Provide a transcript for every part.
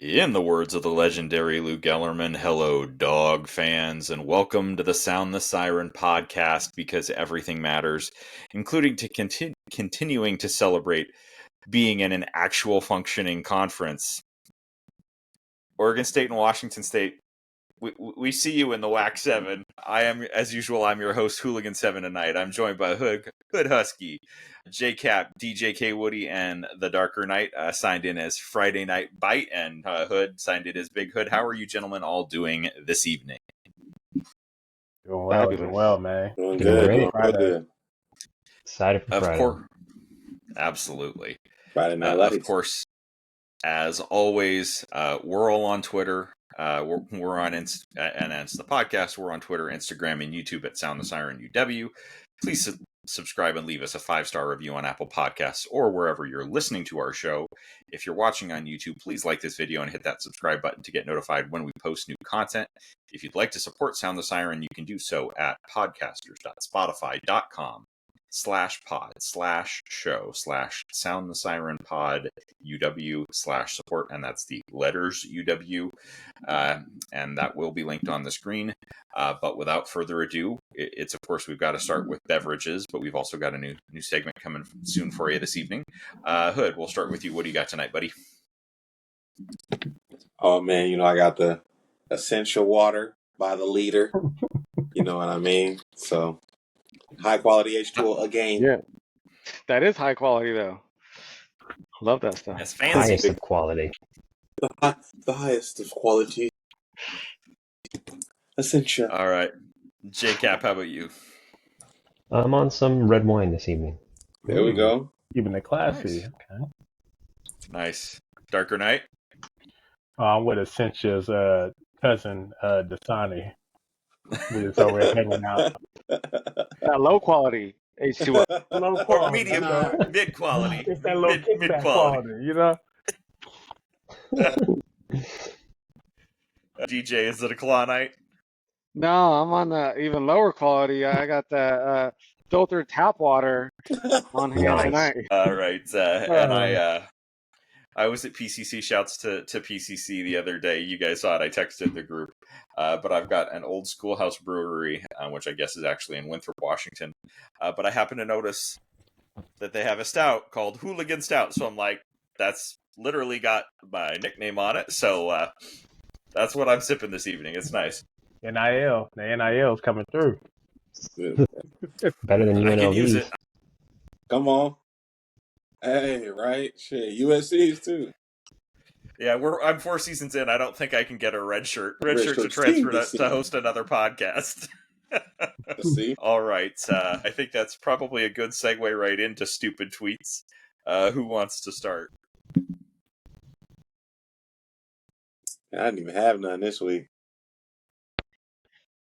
In the words of the legendary Lou Gellerman, hello, dog fans, and welcome to the Sound the Siren podcast, because everything matters, including continuing to celebrate being in an actual functioning conference. Oregon State and Washington State, we see you in the WAC 7. I am, as usual, I'm your host, Hooligan 7 tonight. I'm joined by Hood Husky, JCap, DJK Woody, and the Darker Knight, signed in as Friday Night Bite, and Hood signed in as Big Hood. How are you gentlemen all doing this evening? Doing well, man. Doing good. Doing real good. Excited for Friday. Of course, absolutely. Friday night of course, as always, we're all on Twitter. We're on and it's the podcast. We're on Twitter, Instagram, and YouTube at Sound the Siren UW. Please subscribe and leave us a 5-star review on Apple Podcasts or wherever you're listening to our show. If you're watching on YouTube, please like this video and hit that subscribe button to get notified when we post new content. If you'd like to support Sound the Siren, you can do so at podcasters.spotify.com/pod/show/Sound the Siren pod UW/support, and that's the letters UW, and that will be linked on the screen. But without further ado, it's of course we've got to start with beverages, but we've also got a new segment coming soon for you this evening. Hood, we'll start with you. What do you got tonight, buddy? Oh man, I got the essential water by the liter. You know what I mean? So high quality H2O again. Yeah, that is high quality though. Love that stuff. That's fancy. Highest of quality. The highest of quality. Essential. All right, JCap, how about you? I'm on some red wine this evening. There we go. Keeping it classy. Nice. Okay. Nice. Darker Knight? I'm with Essentia's cousin, Dasani. We just over here hanging out. That low quality H2O. Low Or quality, medium, mid quality. It's that low kickback mid quality, DJ, is it a claw night? No, I'm on the even lower quality. I got the filtered tap water on hand Nice. tonight. All right. And I was at PCC. Shouts to PCC the other day. You guys saw it. I texted the group. But I've got an old schoolhouse brewery, which I guess is actually in Winthrop, Washington. But I happen to notice that they have a stout called Hooligan Stout. So I'm like, that's literally got my nickname on it. So that's what I'm sipping this evening. It's nice. NIL. The NIL's coming through. Better than I can use UNLV. it. Come on. Hey, right? Shit. USC's too. Yeah, I'm 4 seasons in. I don't think I can get a red shirt to Redshirt's transfer team to host another podcast. Let's see. All right. I think that's probably a good segue right into stupid tweets. Who wants to start? I didn't even have none this week.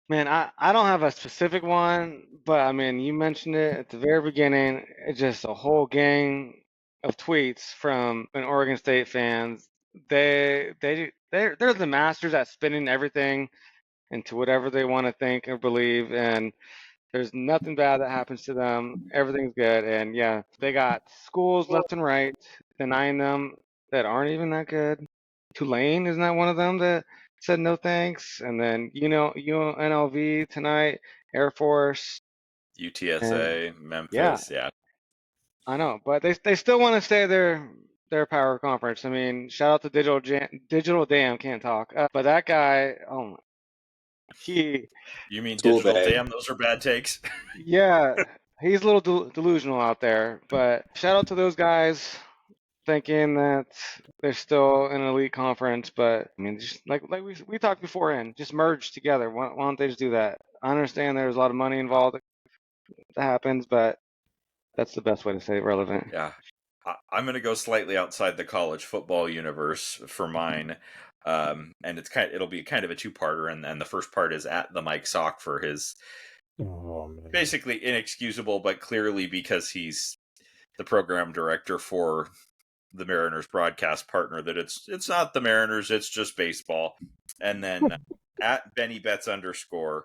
Man, I don't have a specific one, but I mean, you mentioned it at the very beginning. It's just a whole gang of tweets from an Oregon State fans. They're the masters at spinning everything into whatever they want to think or believe, and there's nothing bad that happens to them. Everything's good, and yeah, they got schools left and right denying them that aren't even that good. Tulane, isn't that one of them that said no thanks? And then UNLV tonight, Air Force, UTSA, Memphis, yeah. I know, but they still want to stay their power conference. I mean, shout out to Digital Dam, can't talk. But that guy, You mean Tool Digital bag. Dam? Those are bad takes. yeah, he's a little delusional out there. But shout out to those guys thinking that they're still in an elite conference. But I mean, just like we talked beforehand, just merge together. Why don't they just do that? I understand there's a lot of money involved that happens, but that's the best way to stay relevant. Yeah. I'm going to go slightly outside the college football universe for mine. And it'll be kind of a two-parter, and the first part is at the Mike Sock for his basically inexcusable, but clearly because he's the program director for the Mariners broadcast partner, that it's not the Mariners, it's just baseball. And then at Benny Betts _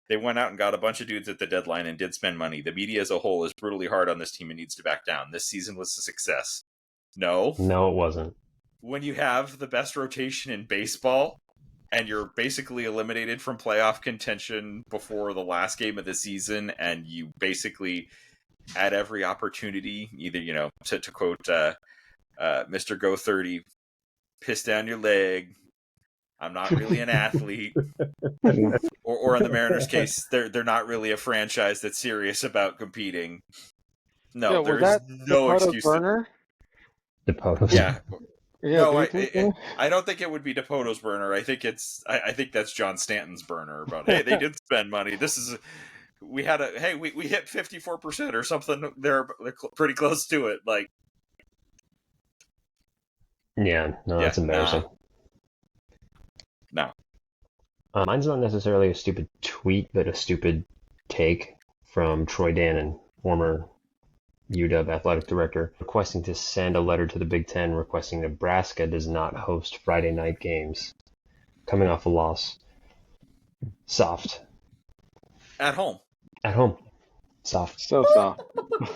they went out and got a bunch of dudes at the deadline and did spend money. The media as a whole is brutally hard on this team and needs to back down. This season was a success. No, No, it wasn't. when you have the best rotation in baseball and you're basically eliminated from playoff contention before the last game of the season, and you basically had every opportunity, either, to quote Mr. Go 30, piss down your leg, I'm not really an athlete. Or in the Mariners' case, they're not really a franchise that's serious about competing. No, was there's that no Dakota's excuse. burner? Deposed. Yeah. Yeah, No, do you think so? I don't think it would be Dakota's burner. I think that's John Stanton's burner. About, hey, they did spend money. We hit 54% or something. They're pretty close to it. Like, Yeah, no, that's embarrassing. No. Mine's not necessarily a stupid tweet, but a stupid take from Troy Dannon, former UW athletic director, requesting to send a letter to the Big Ten requesting Nebraska does not host Friday night games. Coming off a loss. Soft. At home. At home. Soft. So soft.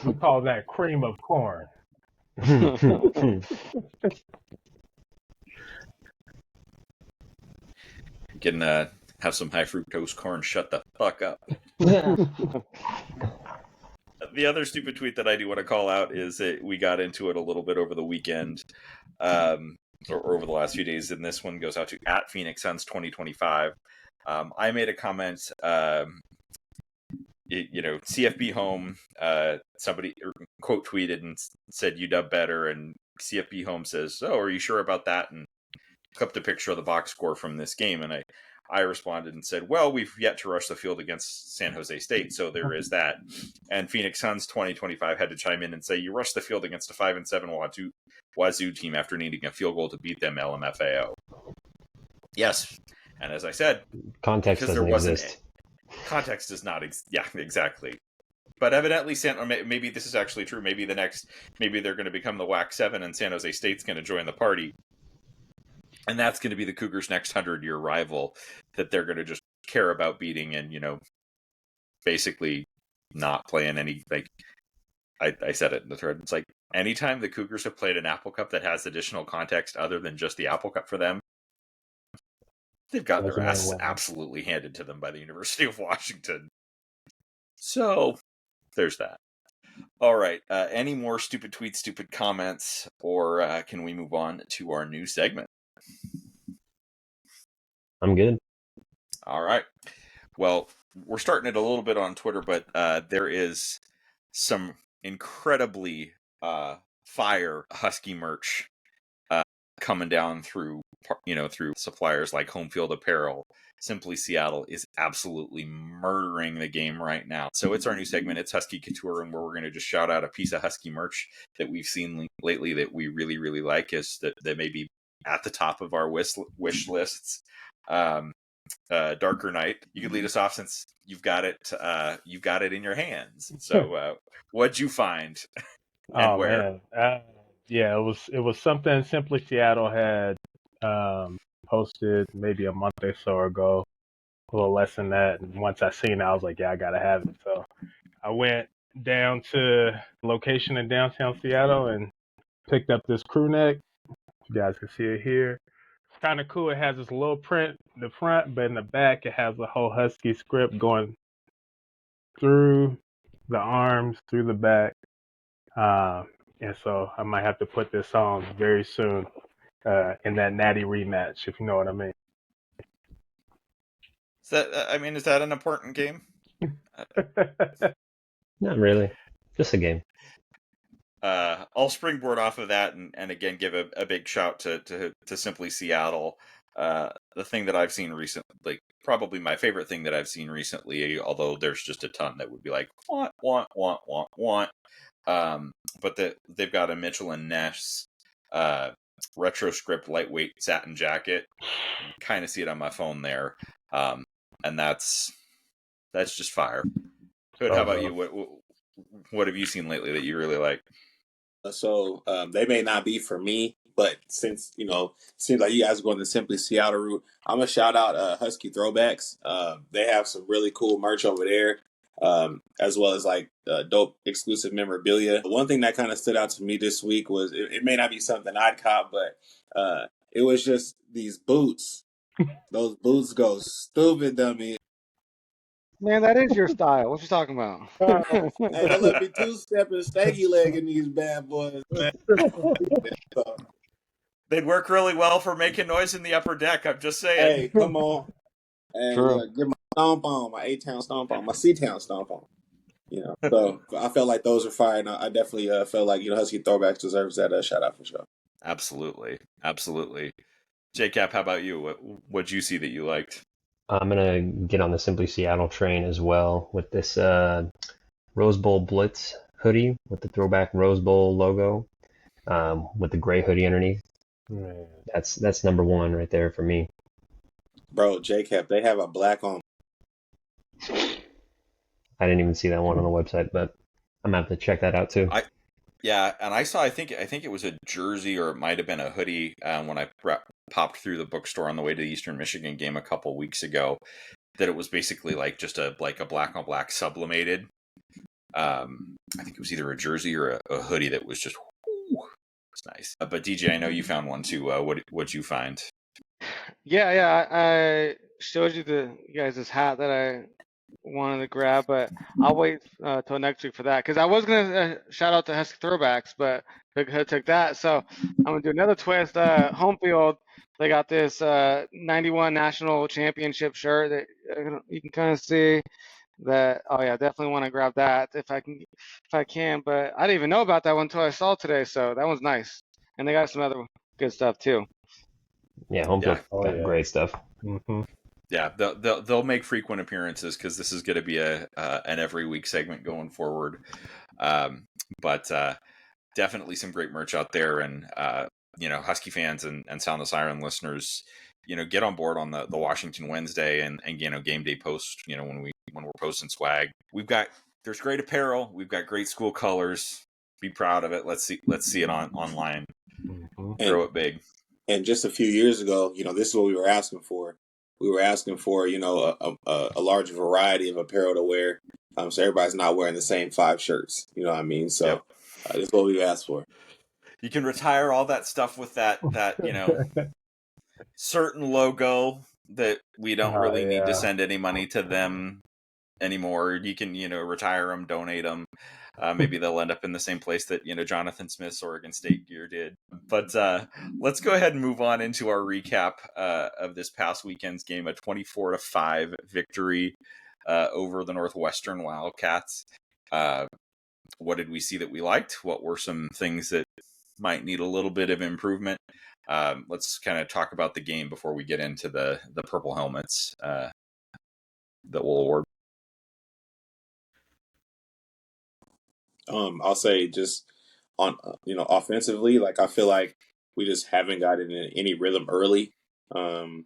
We call that cream of corn. You can have some high fructose corn. Shut the fuck up. The other stupid tweet that I do want to call out is that we got into it a little bit over the weekend, or over the last few days, and this one goes out to @Phoenix Suns 2025. I made a comment, CFB home, somebody quote tweeted and said UW better, and CFB home says, "Oh, are you sure about that?" and clipped a picture of the box score from this game, and I responded and said, well, we've yet to rush the field against San Jose State, so there is that. And Phoenix Suns 2025 had to chime in and say, you rushed the field against a 5-7 Wazoo team after needing a field goal to beat them LMFAO. Yes, and as I said, context doesn't exist. Context does not yeah, exactly. But evidently, maybe this is actually true. Maybe they're going to become the WAC 7 and San Jose State's going to join the party. And that's going to be the Cougars' next 100-year rival that they're going to just care about beating and, basically not playing any, like, I said it in the thread. It's like, anytime the Cougars have played an Apple Cup that has additional context other than just the Apple Cup for them, they've got their ass absolutely handed to them by the University of Washington. So, there's that. All right. Any more stupid tweets, stupid comments, or can we move on to our new segment? I'm good. All right. Well, we're starting it a little bit on Twitter, but there is some incredibly fire Husky merch coming down through suppliers like Home Field Apparel. Simply Seattle is absolutely murdering the game right now. So it's our new segment. It's Husky Couture, and where we're going to just shout out a piece of Husky merch that we've seen lately that we really, really like, is that may be at the top of our wish lists. Darker Night. You could lead us off since you've got it in your hands. So what'd you find? And where? Man. Yeah, it was something Simply Seattle had posted maybe a month or so ago, a little less than that. And once I seen it, I was like, yeah, I gotta have it. So I went down to location in downtown Seattle and picked up this crew neck. You guys can see it here. It's kind of cool. It has this little print in the front, but in the back it has the whole Husky script going through the arms, through the back. And so I might have to put this on very soon in that Natty rematch, if you know what I mean. Is that an important game? Not really. Just a game. I'll springboard off of that and again give a big shout to Simply Seattle. The thing that I've seen recently, like probably my favorite thing that I've seen recently, although there's just a ton that would be like want. But they've got a Mitchell and Ness retro script lightweight satin jacket. You kind of see it on my phone there, and that's just fire. Hood, how about you? What have you seen lately that you really like? So they may not be for me, but since seems like you guys are going the Simply Seattle route, I'm gonna shout out Husky Throwbacks. They have some really cool merch over there. as well as like dope exclusive memorabilia. One thing that kind of stood out to me this week was it may not be something I'd cop, but it was just these boots. Those boots go stupid, dummy. Man, that is your style. What you talking about? Hey, don't let me two-step and stanky leg in these bad boys, man. So, They'd work really well for making noise in the upper deck. I'm just saying. hey, come on. And True. get my stomp on, my A-Town stomp on, my C-Town stomp on. So I felt like those were fire, and I definitely felt like, Husky Throwbacks deserves that shout out for sure. Absolutely. JCap, how about you? What'd you see that you liked? I'm gonna get on the Simply Seattle train as well with this Rose Bowl Blitz hoodie with the throwback Rose Bowl logo, with the gray hoodie underneath. Man. That's number one right there for me. Bro, JCap, they have a black on. I didn't even see that one on the website, but I'm gonna have to check that out too. Yeah, and I saw. I think it was a jersey, or it might have been a hoodie when I popped through the bookstore on the way to the Eastern Michigan game a couple weeks ago. That it was basically like just a black on black sublimated. I think it was either a jersey or a hoodie that was just. It's nice. But DJ, I know you found one too. What'd you find? Yeah. I showed you guys this hat that I wanted to grab, but I'll wait till next week for that, because I was gonna shout out to Husky Throwbacks, but Big Hood took that. So I'm gonna do another twist. Home field, they got this 91 national championship shirt that you can kind of see that. Oh yeah, definitely want to grab that if I can. But I didn't even know about that one until I saw today. So that one's nice, and they got some other good stuff too. Yeah, home field got yeah. great stuff. Mm-hmm. Yeah, they'll make frequent appearances because this is going to be an every week segment going forward. But definitely some great merch out there, and Husky fans and Sound the Siren listeners, get on board on the Washington Wednesday and game day post. When we're posting swag, there's great apparel, we've got great school colors. Be proud of it. Let's see it online. Mm-hmm. Throw it big. And just a few years ago, this is what we were asking for. We were asking for, a large variety of apparel to wear, so everybody's not wearing the same 5 shirts. You know what I mean? So Yep. That's what we asked for. You can retire all that stuff with that certain logo that we don't really need to send any money to them anymore. You can retire them, donate them. Maybe they'll end up in the same place that Jonathan Smith's Oregon State gear did. But let's go ahead and move on into our recap of this past weekend's game, a 24-5 victory over the Northwestern Wildcats. What did we see that we liked? What were some things that might need a little bit of improvement? Let's kind of talk about the game before we get into the purple helmets that we'll award. I'll say just on offensively, like I feel like we just haven't gotten in any rhythm early, and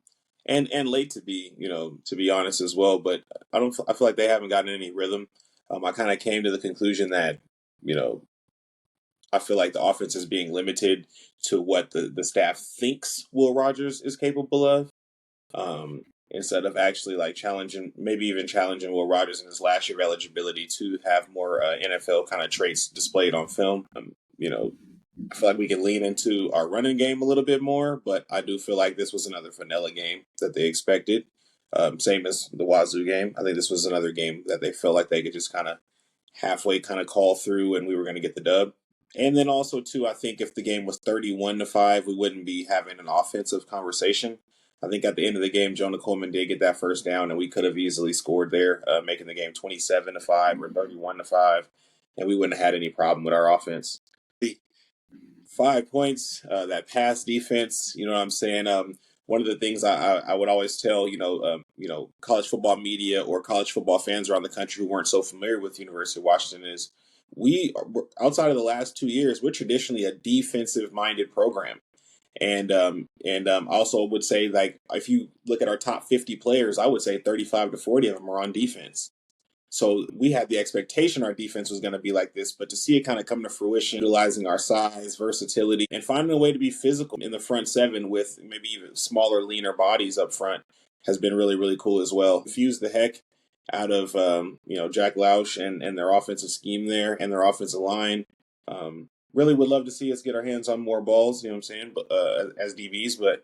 late to be honest as well. But I feel like they haven't gotten any rhythm. I kind of came to the conclusion that I feel like the offense is being limited to what the staff thinks Will Rogers is capable of. Instead of actually like maybe even challenging Will Rogers in his last year of eligibility to have more NFL kind of traits displayed on film. I feel like we can lean into our running game a little bit more, but I do feel like this was another vanilla game that they expected. Same as the Wazoo game. I think this was another game that they felt like they could just kind of halfway kind of call through and we were going to get the dub. And then also, too, I think if the game was 31-5, we wouldn't be having an offensive conversation. I think at the end of the game, Jonah Coleman did get that first down, and we could have easily scored there, making the game 27-5 or 31-5, and we wouldn't have had any problem with our offense. 5 points, that pass defense, you know what I'm saying? One of the things I would always tell, college football media or college football fans around the country who weren't so familiar with University of Washington is we, outside of the last 2 years, we're traditionally a defensive-minded program. And also would say, like, if you look at our top 50 players, I would say 35 to 40 of them are on defense. So we had the expectation our defense was going to be like this, but to see it kind of come to fruition, utilizing our size, versatility, and finding a way to be physical in the front seven with maybe even smaller, leaner bodies up front has been really, really cool as well. Fuse the heck out of Jack Lausch and their offensive scheme there and their offensive line. Really would love to see us get our hands on more balls. You know what I'm saying? But as DBs, but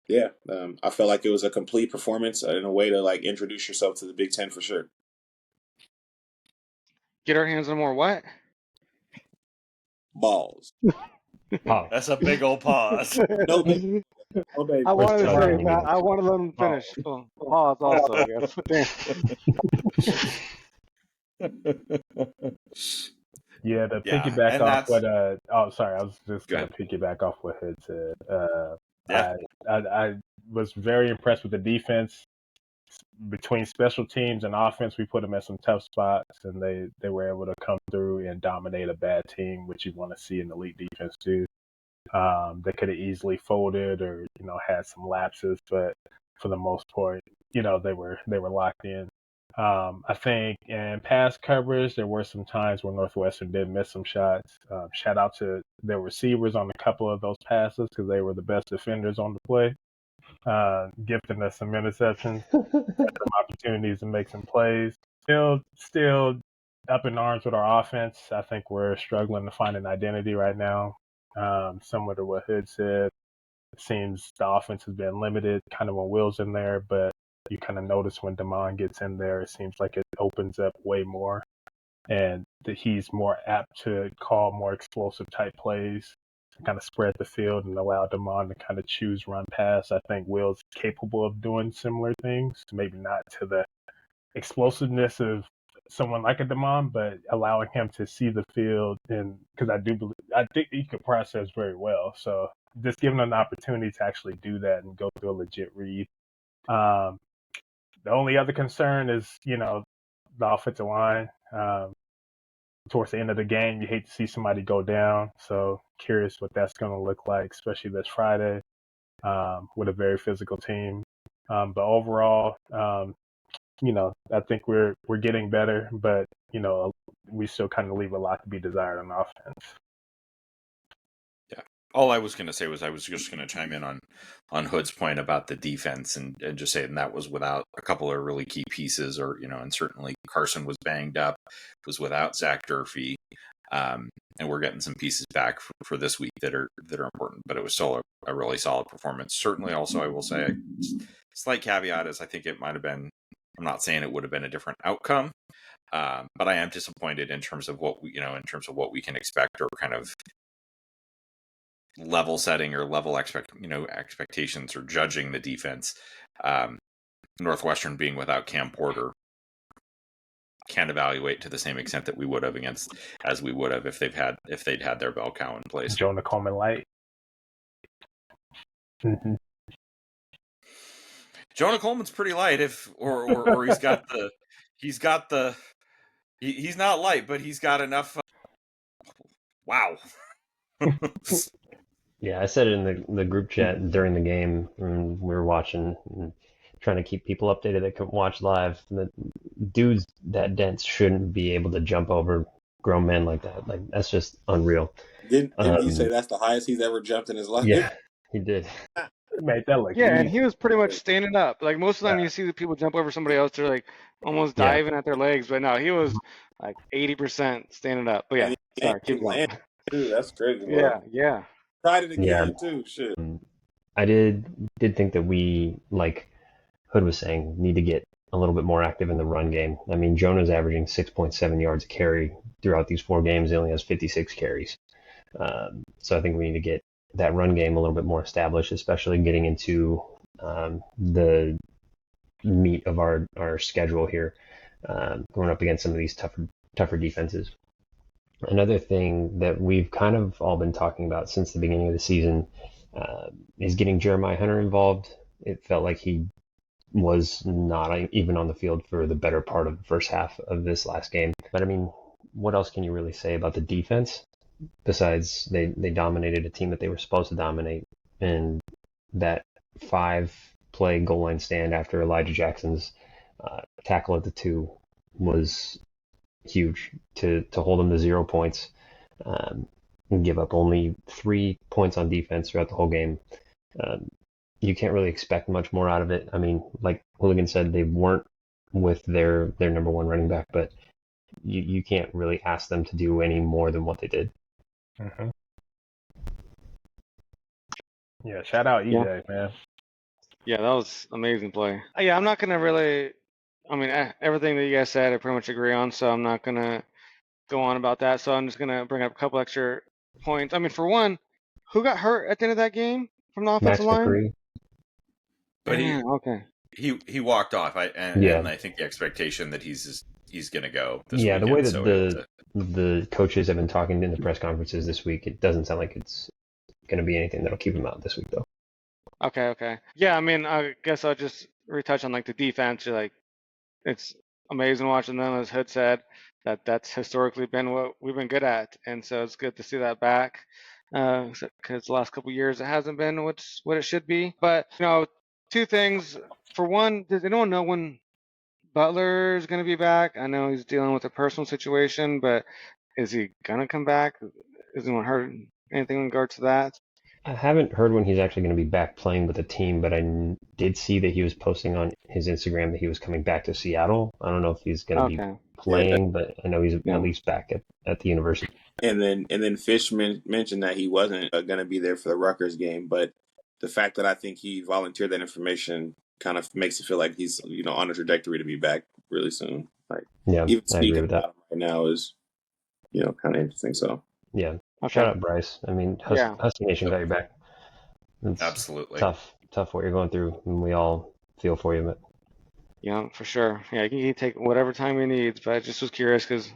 yeah, I felt like it was a complete performance in a way to like introduce yourself to the Big Ten for sure. Get our hands on more what? Balls. Pause. That's a big old pause. No baby. No baby. I wanted to First say time. that. I wanted to let him finish. Well, pause also, I guess. Damn. Yeah, to Yeah, piggyback and off that's- what sorry, I was just Go gonna piggyback off what Hood said. Yeah. I was very impressed with the defense. Between special teams and offense, we put them at some tough spots, and they were able to come through and dominate a bad team, which you want to see in elite defense too. They could have easily folded or had some lapses, but for the most part, they were locked in. I think in pass coverage, there were some times where Northwestern did miss some shots. Shout out to their receivers on a couple of those passes because they were the best defenders on the play, gifting us some interceptions, some opportunities to make some plays. Still up in arms with our offense. I think we're struggling to find an identity right now. Similar to what Hood said, it seems the offense has been limited kind of when Will's in there, but you kind of notice when Damon gets in there, it seems like it opens up way more, and that he's more apt to call more explosive type plays, kind of spread the field and allow Damon to kind of choose run pass. I think Will's capable of doing similar things, maybe not to the explosiveness of someone like a Damon, but allowing him to see the field, and because I think he could process very well. So just giving him an opportunity to actually do that and go through a legit read. The only other concern is, the offensive line. Towards the end of the game, you hate to see somebody go down. So curious what that's going to look like, especially this Friday with a very physical team. But overall, I think we're getting better, but we still kind of leave a lot to be desired on offense. Yeah. All I was going to say was I was just going to chime in on Hood's point about the defense and just say, and that was without a couple of really key pieces, or and certainly Carson was banged up, was without Zach Durfee, and we're getting some pieces back for this week that are important. But it was still a really solid performance. Certainly, also I will say, a slight caveat is I think it might have been. I'm not saying it would have been a different outcome, but I am disappointed in terms of what we can expect, or kind of level setting or level expectations or judging the defense. Northwestern being without Cam Porter can't evaluate to the same extent that we would have as we would have if they'd had their bell cow in place. Jonah Coleman light. Mm-hmm. Jonah Coleman's pretty light, or he's not light, but he's got enough. Wow. Yeah, I said it in the group chat during the game when we were watching and trying to keep people updated that couldn't watch live. The dudes that dense shouldn't be able to jump over grown men like that. Like, that's just unreal. Didn't he say that's the highest he's ever jumped in his life? Yeah, he did. Made that look Yeah, easy. and he was pretty much standing up. Like most of the time, you see the people jump over somebody else, they're like almost diving at their legs. But no, he was like 80% standing up. But yeah, sorry, keep going. Dude, that's crazy. Yeah. Tried it again too. Shit. I did think that we, like Hood was saying, need to get a little bit more active in the run game. I mean, Jonah's averaging 6.7 yards a carry throughout these 4 games. He only has 56 carries. So I think we need to get that run game a little bit more established, especially getting into the meat of our schedule here, going up against some of these tougher defenses. Another thing that we've kind of all been talking about since the beginning of the season is getting Jeremiah Hunter involved. It felt like he was not even on the field for the better part of the first half of this last game. But I mean, what else can you really say about the defense besides they dominated a team that they were supposed to dominate, and that 5-play goal line stand after Elijah Jackson's tackle at the 2 was huge to hold them to 0 points and give up only 3 points on defense throughout the whole game. You can't really expect much more out of it. I mean, like Hooligan said, they weren't with their number one running back, but you can't really ask them to do any more than what they did. Mm-hmm. Yeah, shout out EJ, man. Yeah, that was amazing play. Yeah, I'm not gonna really. I mean, everything that you guys said, I pretty much agree on. So I'm not gonna go on about that. So I'm just gonna bring up a couple extra points. I mean, for one, who got hurt at the end of that game from the offensive Max line? McCree. But Okay. he walked off. And I think the expectation that he's going to go this Yeah, weekend. the way that So the coaches have been talking in the press conferences this week, it doesn't sound like it's going to be anything that'll keep him out this week, though. Okay. Yeah, I mean, I guess I'll just retouch on like the defense. Like, it's amazing watching them, as Hood said, that's historically been what we've been good at, and so it's good to see that back. Because the last couple of years it hasn't been what it should be. But two things. For one, does anyone know when Butler is going to be back? I know he's dealing with a personal situation, but is he gonna come back? Has anyone heard anything in regard to that? I haven't heard when he's actually going to be back playing with the team, but I did see that he was posting on his Instagram that he was coming back to Seattle. I don't know if he's going to be Okay. playing, but I know he's Yeah. at least back at the university. And then Fish mentioned that he wasn't going to be there for the Rutgers game, but the fact that I think he volunteered that information kind of makes it feel like he's on a trajectory to be back really soon. Like, Yeah, even I agree speaking with that. about him right now is kind of interesting. So Yeah, Okay. shout out Bryce. I mean, Husky Nation got your back. It's absolutely tough what you're going through, and we all feel for you. But Yeah, for sure. Yeah, he can take whatever time he needs. But I just was curious because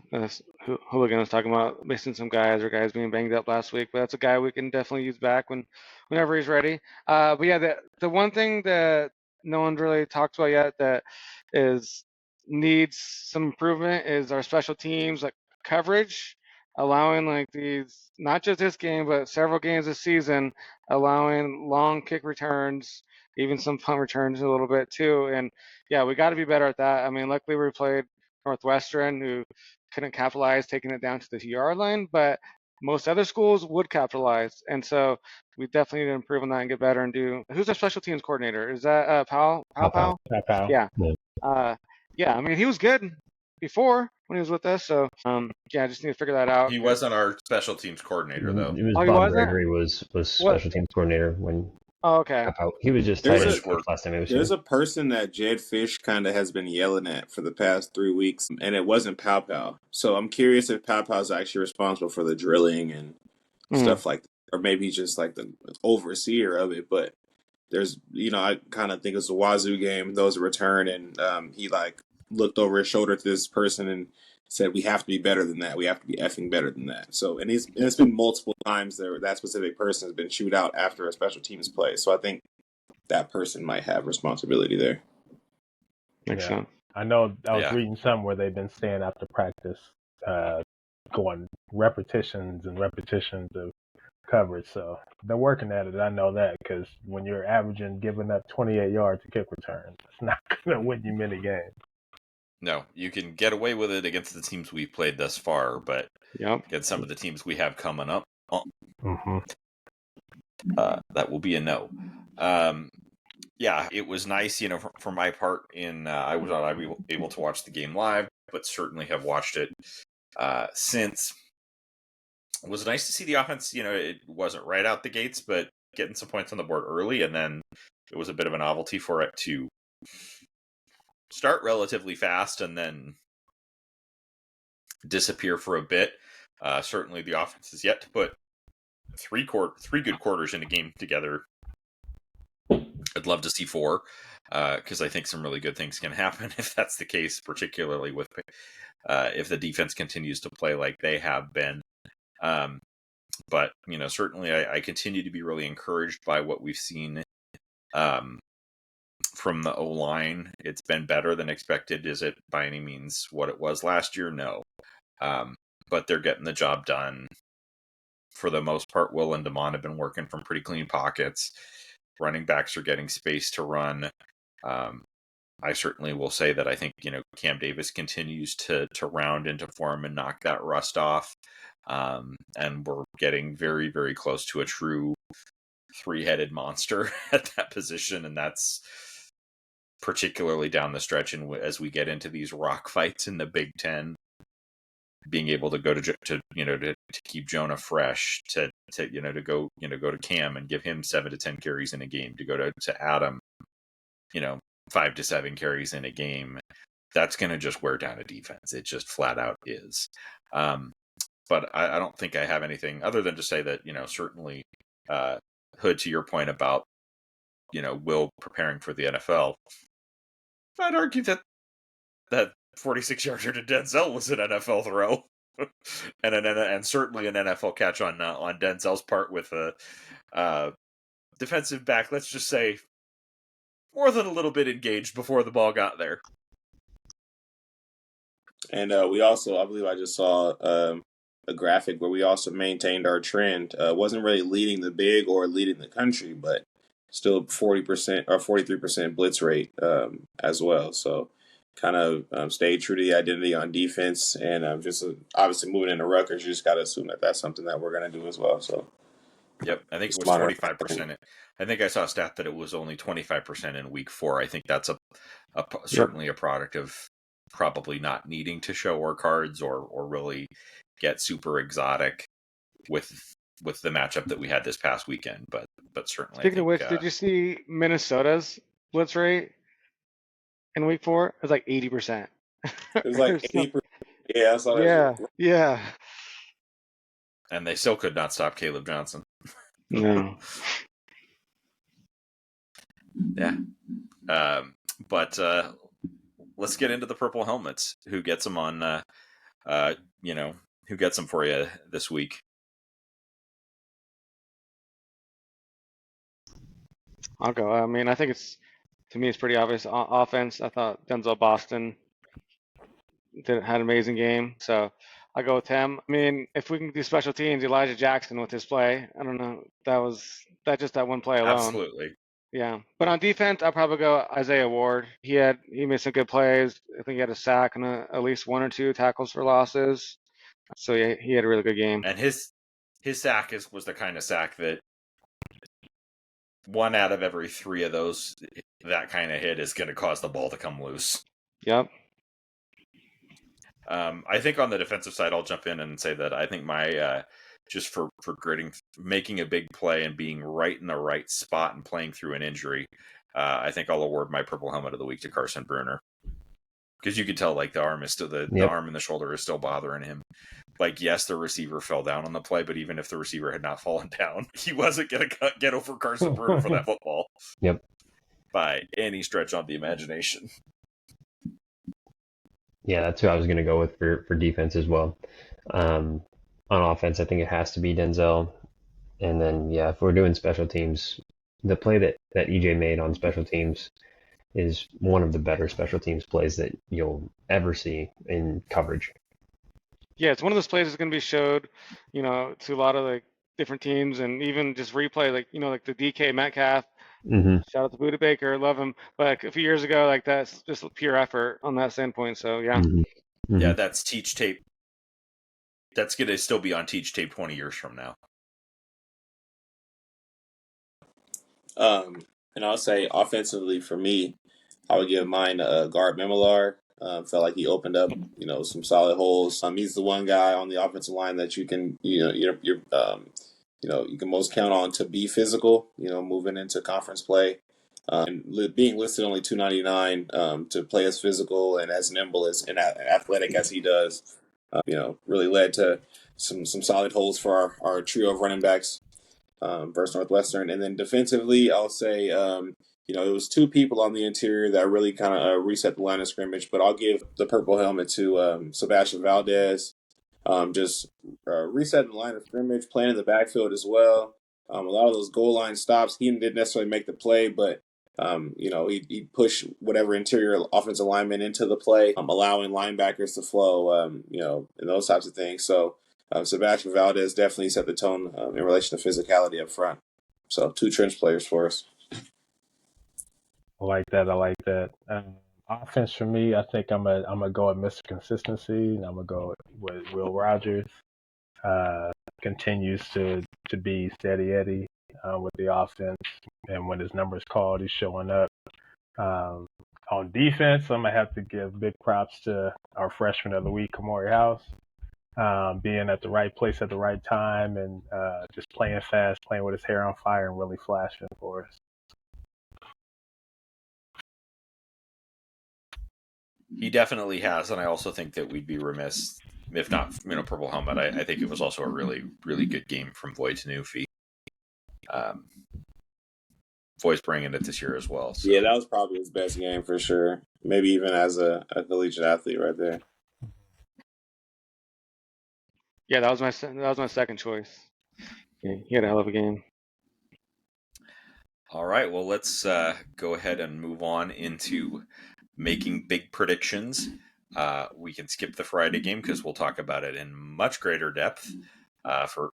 Hooligan was talking about missing some guys or guys being banged up last week. But that's a guy we can definitely use back whenever he's ready. But yeah, the one thing that no one's really talked about yet that needs some improvement is our special teams, like coverage, allowing like these, not just this game but several games this season, allowing long kick returns, even some punt returns a little bit too. And yeah, we got to be better at that. I mean, luckily we played Northwestern, who couldn't capitalize, taking it down to the yard line, but most other schools would capitalize. And so we definitely need to improve on that and get better and do. Who's our special teams coordinator? Is that Powell? Pow. Yeah. Yeah. Yeah, I mean, he was good before when he was with us. So, yeah, I just need to figure that out. he wasn't our special teams coordinator though. It was Oh, he Bob wasn't? Gregory was What? special teams coordinator when Oh, okay. he was just There's tight a- end coach last time he was there's here. a person that Jed Fish kind of has been yelling at for the past 3 weeks, and it wasn't Pow Pow. So I'm curious if Pow Pow is actually responsible for the drilling and stuff like that, or maybe he's just like the overseer of it. But there's, I kind of think it's the Wazoo game. There was a return, and he like looked over his shoulder to this person and said, "We have to be better than that. We have to be effing better than that." So, and it's been multiple times that specific person has been chewed out after a special teams play. So I think that person might have responsibility there. Makes sense. I know I was reading something where they've been staying after practice, going repetitions of coverage. So they're working at it. I know that, because when you're averaging giving up 28 yards to kick returns, it's not going to win you many games. No, you can get away with it against the teams we've played thus far, but against some of the teams we have coming up, that will be a no. Yeah, it was nice, for my part. I was not able to watch the game live, but certainly have watched it since. It was nice to see the offense. It wasn't right out the gates, but getting some points on the board early, and then it was a bit of a novelty for it to start relatively fast and then disappear for a bit. Certainly, the offense is yet to put three good quarters in a game together. I'd love to see 4, because I think some really good things can happen if that's the case, particularly with if the defense continues to play like they have been. But certainly I continue to be really encouraged by what we've seen from the O-line. It's been better than expected. Is it by any means what it was last year? No. But they're getting the job done. For the most part, Will and Damon have been working from pretty clean pockets. Running backs are getting space to run. I certainly will say that I think, Cam Davis continues to round into form and knock that rust off. And we're getting very, very close to a true 3-headed monster at that position. And that's particularly down the stretch, and as we get into these rock fights in the Big Ten, being able to go to keep Jonah fresh, to go to Cam and give him 7 to 10 carries in a game, to go to Adam, 5 to 7 carries in a game. That's going to just wear down a defense. It just flat out is. But I don't think I have anything other than to say that, certainly, Hood, to your point about, Will preparing for the NFL, I'd argue that 46-yarder to Denzel was an NFL throw. and certainly an NFL catch on Denzel's part with a defensive back, let's just say, more than a little bit engaged before the ball got there. And we also, I believe I just saw a graphic where we also maintained our trend. Wasn't really leading the big or leading the country, but still 40% or 43% blitz rate as well. So kind of stayed true to the identity on defense. And just obviously moving into Rutgers, you just got to assume that that's something that we're going to do as well. So. Yep, I think it was 25%. I think I saw a stat that it was only 25% in week 4. I think that's certainly a product of probably not needing to show our cards or really get super exotic with the matchup that we had this past weekend. But certainly. Speaking of which, did you see Minnesota's blitz rate in week 4? It was like 80%. It was like 80%. Yeah, I saw that. Yeah. And they still could not stop Caleb Johnson. No. Yeah. But let's get into the purple helmets. Who gets them on, who gets them for you this week? I'll go. I mean, I think to me, it's pretty obvious. Offense, I thought Denzel Boston had an amazing game. So I'll go with him. I mean, if we can do special teams, Elijah Jackson with his play, I don't know. That one play alone. Absolutely. Yeah. But on defense, I'll probably go Isaiah Ward. He made some good plays. I think he had a sack and at least 1 or 2 tackles for losses. So yeah, he had a really good game. And his sack was the kind of sack that 1 out of every 3 of those, that kind of hit is going to cause the ball to come loose. Yep. I think on the defensive side, I'll jump in and say that I think my just for making a big play and being right in the right spot and playing through an injury, I think I'll award my purple helmet of the week to Carson Bruner, because you can tell like the arm is still the arm and the shoulder is still bothering him. Like, yes, the receiver fell down on the play, but even if the receiver had not fallen down, he wasn't going to get over Carson Bruner for that football. Yep. By any stretch of the imagination. Yeah, that's who I was going to go with for defense as well. On offense, I think it has to be Denzel. And then, yeah, if we're doing special teams, the play that EJ made on special teams is one of the better special teams plays that you'll ever see in coverage. Yeah, it's one of those plays that's going to be showed, to a lot of like different teams, and even just replay, like like the DK Metcalf. Mm-hmm. Shout out to Buda Baker, love him. But like a few years ago, like that's just pure effort on that standpoint. So yeah, yeah, that's teach tape. That's going to still be on teach tape 20 years from now. And I'll say offensively for me, I would give mine guard Memilar. Felt like he opened up, some solid holes. He's the one guy on the offensive line that you can, you can most count on to be physical. Moving into conference play, and being listed only $299 to play as physical and as nimble and athletic as he does. Really led to some solid holes for our trio of running backs versus Northwestern. And then defensively, I'll say, it was 2 people on the interior that really kind of reset the line of scrimmage. But I'll give the purple helmet to Sebastian Valdez. Just resetting the line of scrimmage, playing in the backfield as well. A lot of those goal line stops, he didn't necessarily make the play, but he'd push whatever interior offensive lineman into the play, allowing linebackers to flow, and those types of things. So Sebastian Valdez definitely set the tone in relation to physicality up front. So 2 trench players for us. I like that. Offense for me, I think I'm gonna go with Mr. Consistency, and I'm gonna go with Will Rogers. Continues to be steady Eddie with the offense, and when his number's called, he's showing up. On defense, I'm gonna have to give big props to our freshman of the week, Kamori House, being at the right place at the right time and just playing fast, playing with his hair on fire, and really flashing for us. He definitely has, and I also think that we'd be remiss if not, Purple Helmet. I think it was also a really, really good game from Void Tanufi. Void's bringing it this year as well. So. Yeah, that was probably his best game for sure. Maybe even as a collegiate athlete, right there. Yeah, that was my second choice. Yeah, he had a hell of a game. All right, well, let's go ahead and move on into making big predictions. We can skip the Friday game because we'll talk about it in much greater depth for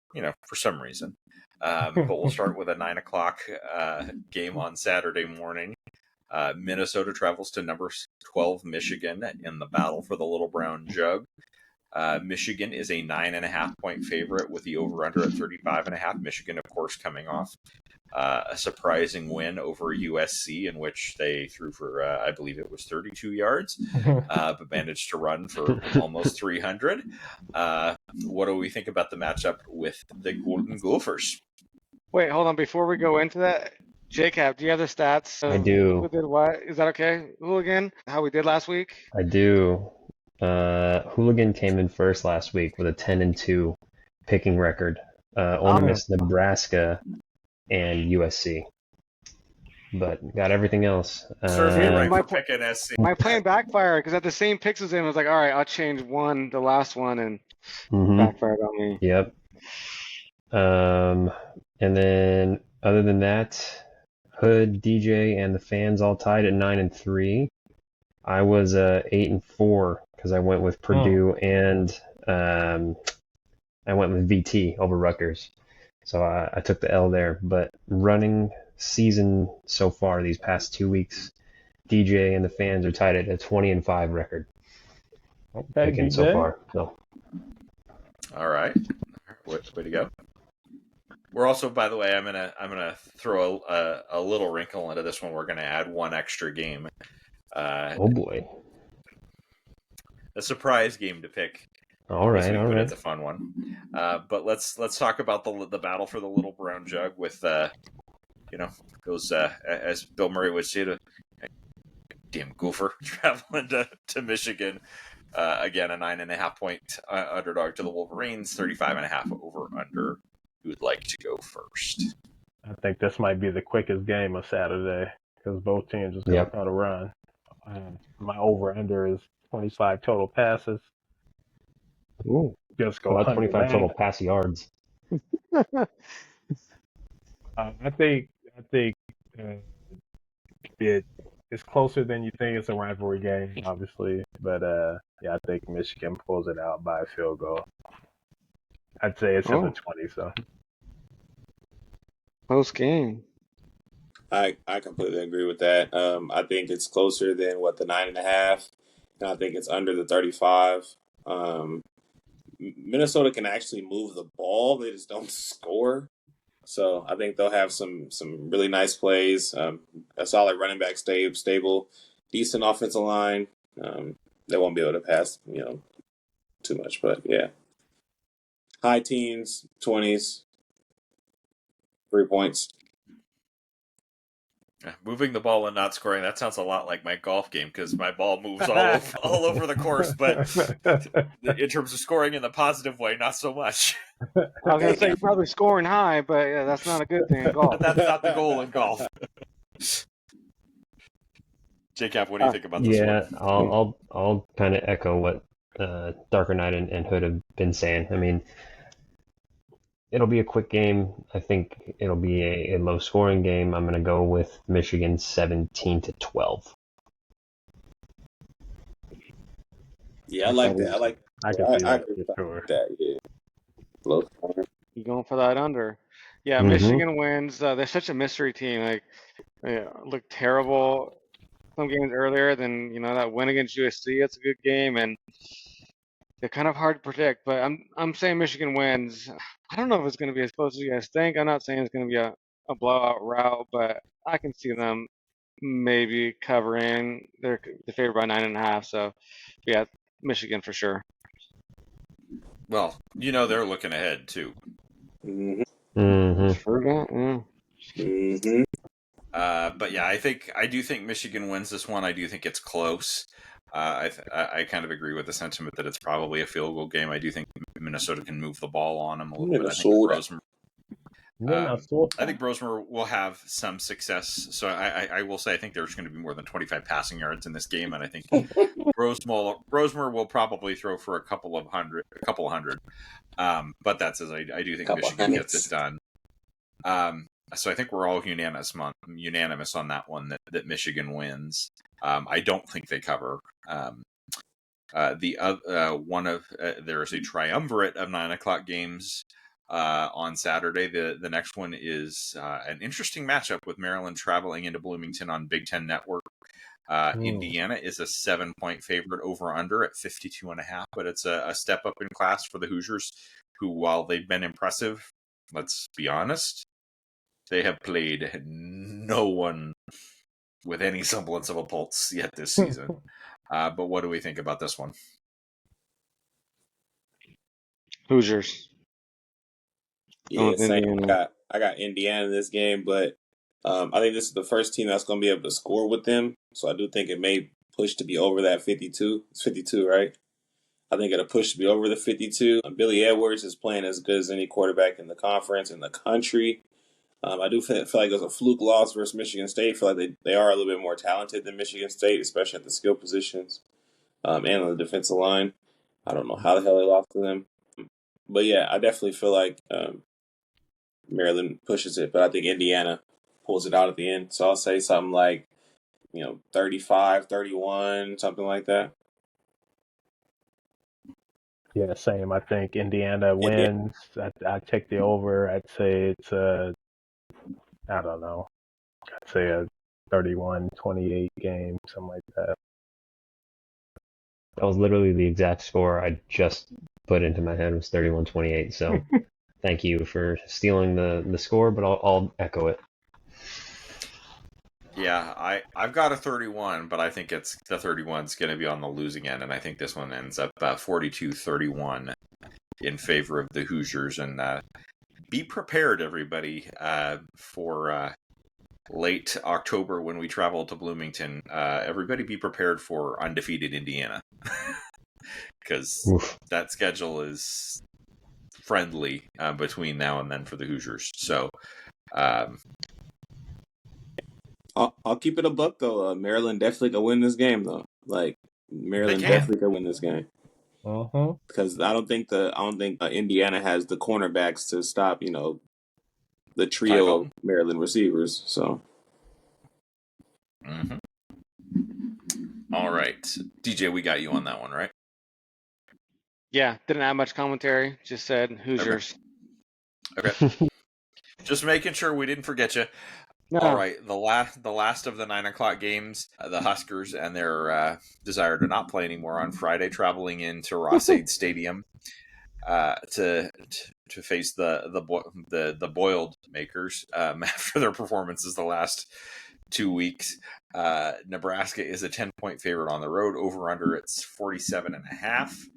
some reason. But we'll start with a 9:00 game on Saturday morning. Minnesota travels to number 12 Michigan in the battle for the Little Brown Jug. Michigan is a 9.5-point favorite with the over-under at 35.5. Michigan, of course, coming off a surprising win over USC in which they threw for, I believe it was 32 yards, but managed to run for almost 300. What do we think about the matchup with the Golden Gophers? Wait, hold on. Before we go into that, JCap, do you have the stats? I do. Who did what? Is that okay? Hooligan, how we did last week? I do. Hooligan came in first last week with a 10-2 picking record. Ole Miss, Nebraska, and USC. But got everything else. My plan backfired because at the same picks as him, I was like, all right, I'll change the last one, and backfired on me. Yep. And then other than that, Hood, DJ, and the fans all tied at 9-3. I was 8-4 because I went with Purdue and I went with VT over Rutgers. So I took the L there. But running season so far, these past 2 weeks, DJ and the fans are tied at a 20-5 record. Okay, picking so far. So. All right, way to go. We're also, by the way, I'm gonna throw a little wrinkle into this one. We're gonna add one extra game. Oh boy! A surprise game to pick. All right. It's a fun one. But let's talk about the battle for the Little Brown Jug with goes as Bill Murray would say, to damn Gopher traveling to Michigan. Again, a 9.5-point underdog to the Wolverines. 35.5 over under. Who would like to go first? I think this might be the quickest game of Saturday because both teams just going to try to run. My over-under is 25 total passes. Ooh, just go 25 total pass yards. I think it's closer than you think. It's a rivalry game, obviously, but I think Michigan pulls it out by a field goal. I'd say it's in the 20s, so. Close game. I completely agree with that. I think it's closer than the 9.5, and I think it's under the 35. Minnesota can actually move the ball; they just don't score. So I think they'll have some really nice plays. A solid running back, stable, decent offensive line. They won't be able to pass, too much, but yeah, high teens, 20s, 3 points. Moving the ball and not scoring, that sounds a lot like my golf game because my ball moves all over the course, but in terms of scoring in the positive way, not so much. I was going to say you're probably scoring high, but that's not a good thing in golf. That's not the goal in golf. JCap, what do you think about this one? Yeah, I'll kind of echo what Darker Knight and Hood have been saying. I mean, it'll be a quick game. I think it'll be a low-scoring game. I'm going to go with Michigan 17-12. Yeah, I like that. I can see that for sure. Yeah. Low scoring. You going for that under? Yeah, Michigan wins. They're such a mystery team. Look terrible some games earlier. Then that win against USC. That's a good game, and they're kind of hard to predict. But I'm saying Michigan wins. I don't know if it's going to be as close as you guys think. I'm not saying it's going to be a blowout route, but I can see them maybe covering. They're favored by 9.5. So, yeah, Michigan for sure. Well, they're looking ahead too. Mm-hmm. Mm-hmm. But yeah, I do think Michigan wins this one. I do think it's close. I kind of agree with the sentiment that it's probably a field goal game. I do think Minnesota can move the ball on them a little bit. I think Brosmer will have some success. So I will say I think there's going to be more than 25 passing yards in this game, and I think Brosmer will probably throw for a couple hundred. But that's as I do think Michigan gets it done. So I think we're all unanimous on that one that Michigan wins. I don't think they cover. There is a triumvirate of 9:00 games on Saturday. The next one is an interesting matchup with Maryland traveling into Bloomington on Big Ten Network. Indiana is a 7-point favorite over under at 52.5, but it's a step up in class for the Hoosiers, who, while they've been impressive, let's be honest, they have played no one with any semblance of a pulse yet this season. But what do we think about this one? Hoosiers. Yeah, same. I got Indiana in this game, but I think this is the first team that's going to be able to score with them. So I do think it may push to be over that 52. It's 52, right? I think it'll push to be over the 52. Billy Edwards is playing as good as any quarterback in the conference, in the country. I do feel like it was a fluke loss versus Michigan State. I feel like they are a little bit more talented than Michigan State, especially at the skill positions and on the defensive line. I don't know how the hell they lost to them. But yeah, I definitely feel like Maryland pushes it, but I think Indiana pulls it out at the end. So I'll say something like, 35, 31, something like that. Yeah, same. I think Indiana wins. I take the over. I'd say it's I don't know. I'd say a 31-28 game, something like that. That was literally the exact score I just put into my head, was 31-28. So thank you for stealing the score, but I'll echo it. Yeah, I've got a 31, but I think the 31's going to be on the losing end, and I think this one ends up 42-31 in favor of the Hoosiers. And be prepared, everybody, for late October when we travel to Bloomington. Everybody be prepared for undefeated Indiana, because that schedule is friendly between now and then for the Hoosiers. So I'll keep it a buck though. Maryland definitely can win this game though. Like Maryland definitely can win this game. Because I don't think Indiana has the cornerbacks to stop the trio of Maryland receivers. So. Mm-hmm. All right, DJ, we got you on that one, right? Yeah, didn't have much commentary. Just said Hoosiers. Okay. Just making sure we didn't forget you. No. All right, the last of the 9:00 games, the Huskers and their desire to not play anymore on Friday, traveling into Ross-Ade Stadium to face the Boiled Makers after their performances the last 2 weeks. Nebraska is a 10-point favorite on the road. Over under it's 47.5.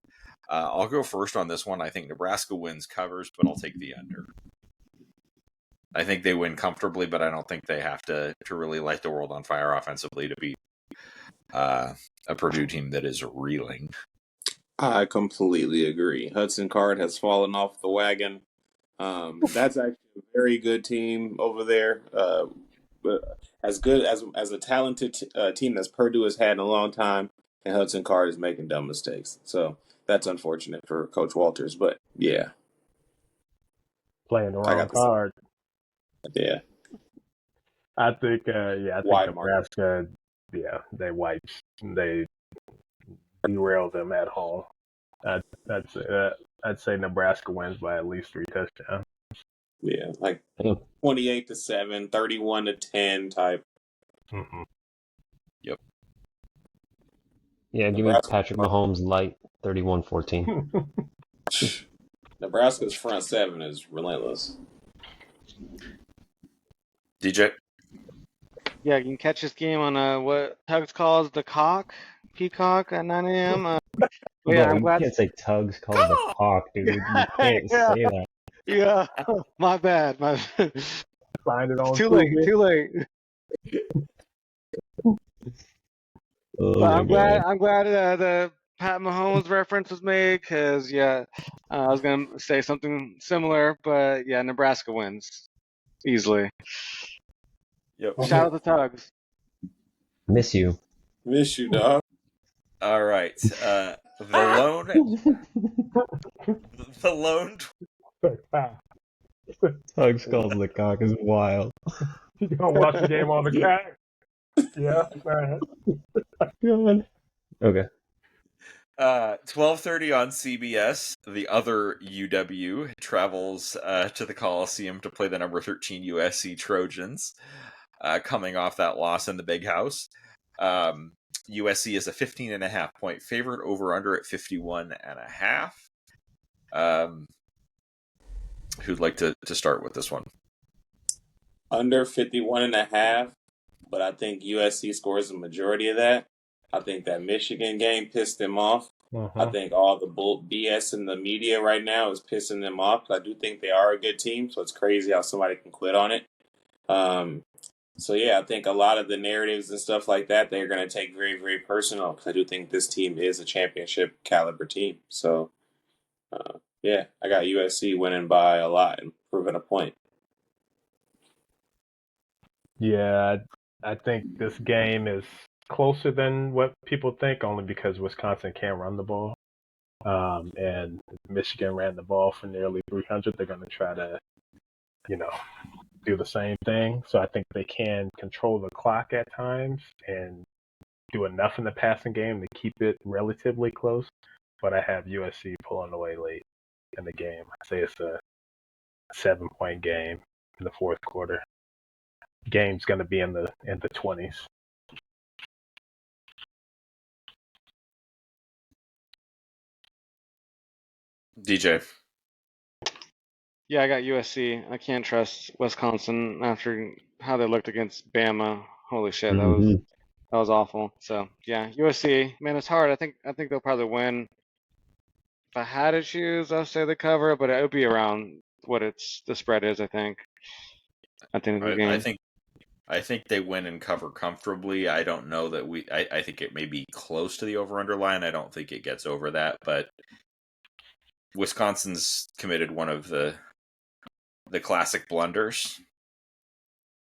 I'll go first on this one. I think Nebraska wins, covers, but I'll take the under. I think they win comfortably, but I don't think they have to really light the world on fire offensively to beat a Purdue team that is reeling. I completely agree. Hudson Card has fallen off the wagon. That's actually a very good team over there. But as good as a talented team as Purdue has had in a long time, and Hudson Card is making dumb mistakes. So that's unfortunate for Coach Walters. But yeah, playing the wrong card. Yeah, I think Nebraska. Yeah, they derailed them at home. I'd say Nebraska wins by at least 3 touchdowns. Yeah, like 28-7, 31-10 type. Mm-hmm. Yep. Yeah, give me Patrick Mahomes light, 31-14. Nebraska's front seven is relentless. DJ? Yeah, you can catch this game on what Tugs calls the Peacock at 9 a.m. But yeah, Bro, I'm you glad. can't say Tugs calls the cock, dude. You can't Yeah, say that. yeah. My bad. Find it It's on too late. Tubi. Too late. Oh But my god. I'm glad the Pat Mahomes reference was made because yeah, I was gonna say something similar, but yeah, Nebraska wins easily. Yep. Shout out to Tugs. Miss you. Miss you, dog. All right. The lone Tugs calls the cock is wild. You gonna watch the game on the cat? Yeah, man. God. Okay. 12:30 on CBS. The other UW travels to the Coliseum to play the number 13 USC Trojans, coming off that loss in the Big House. USC is a 15.5 point favorite, over under at 51.5. Who'd like to start with this one? Under 51.5, but I think USC scores the majority of that. I think that Michigan game pissed them off. I think all the BS in the media right now is pissing them off. I do think they are a good team, so it's crazy how somebody can quit on it. So yeah, I think a lot of the narratives and stuff like that they're going to take very, very personal because I do think this team is a championship caliber team. So yeah, I got USC winning by a lot and proving a point. Yeah, I think this game is closer than what people think, only because Wisconsin can't run the ball. And Michigan ran the ball for nearly 300. They're going to try to, do the same thing. So I think they can control the clock at times and do enough in the passing game to keep it relatively close. But I have USC pulling away late in the game. I say it's a 7-point game in the fourth quarter. Game's going to be in the 20s. DJ. Yeah, I got USC. I can't trust Wisconsin after how they looked against Bama. Holy shit, that was awful. So yeah, USC. Man, it's hard. I think they'll probably win. If I had to choose, I'll say the cover, but it would be around what the spread is. I think at the end of the game. I think they win and cover comfortably. I don't know that I think it may be close to the over-under line. I don't think it gets over that, but Wisconsin's committed one of the classic blunders.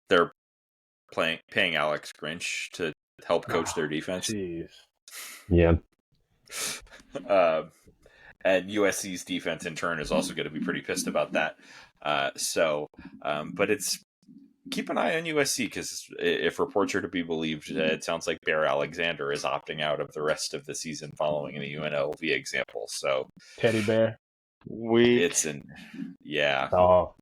They're paying Alex Grinch to help coach their defense. Jeez. Yeah. And USC's defense in turn is also going to be pretty pissed about that. But it's keep an eye on USC because if reports are to be believed, it sounds like Bear Alexander is opting out of the rest of the season following the UNLV example. So Teddy Bear. Yeah. Oh.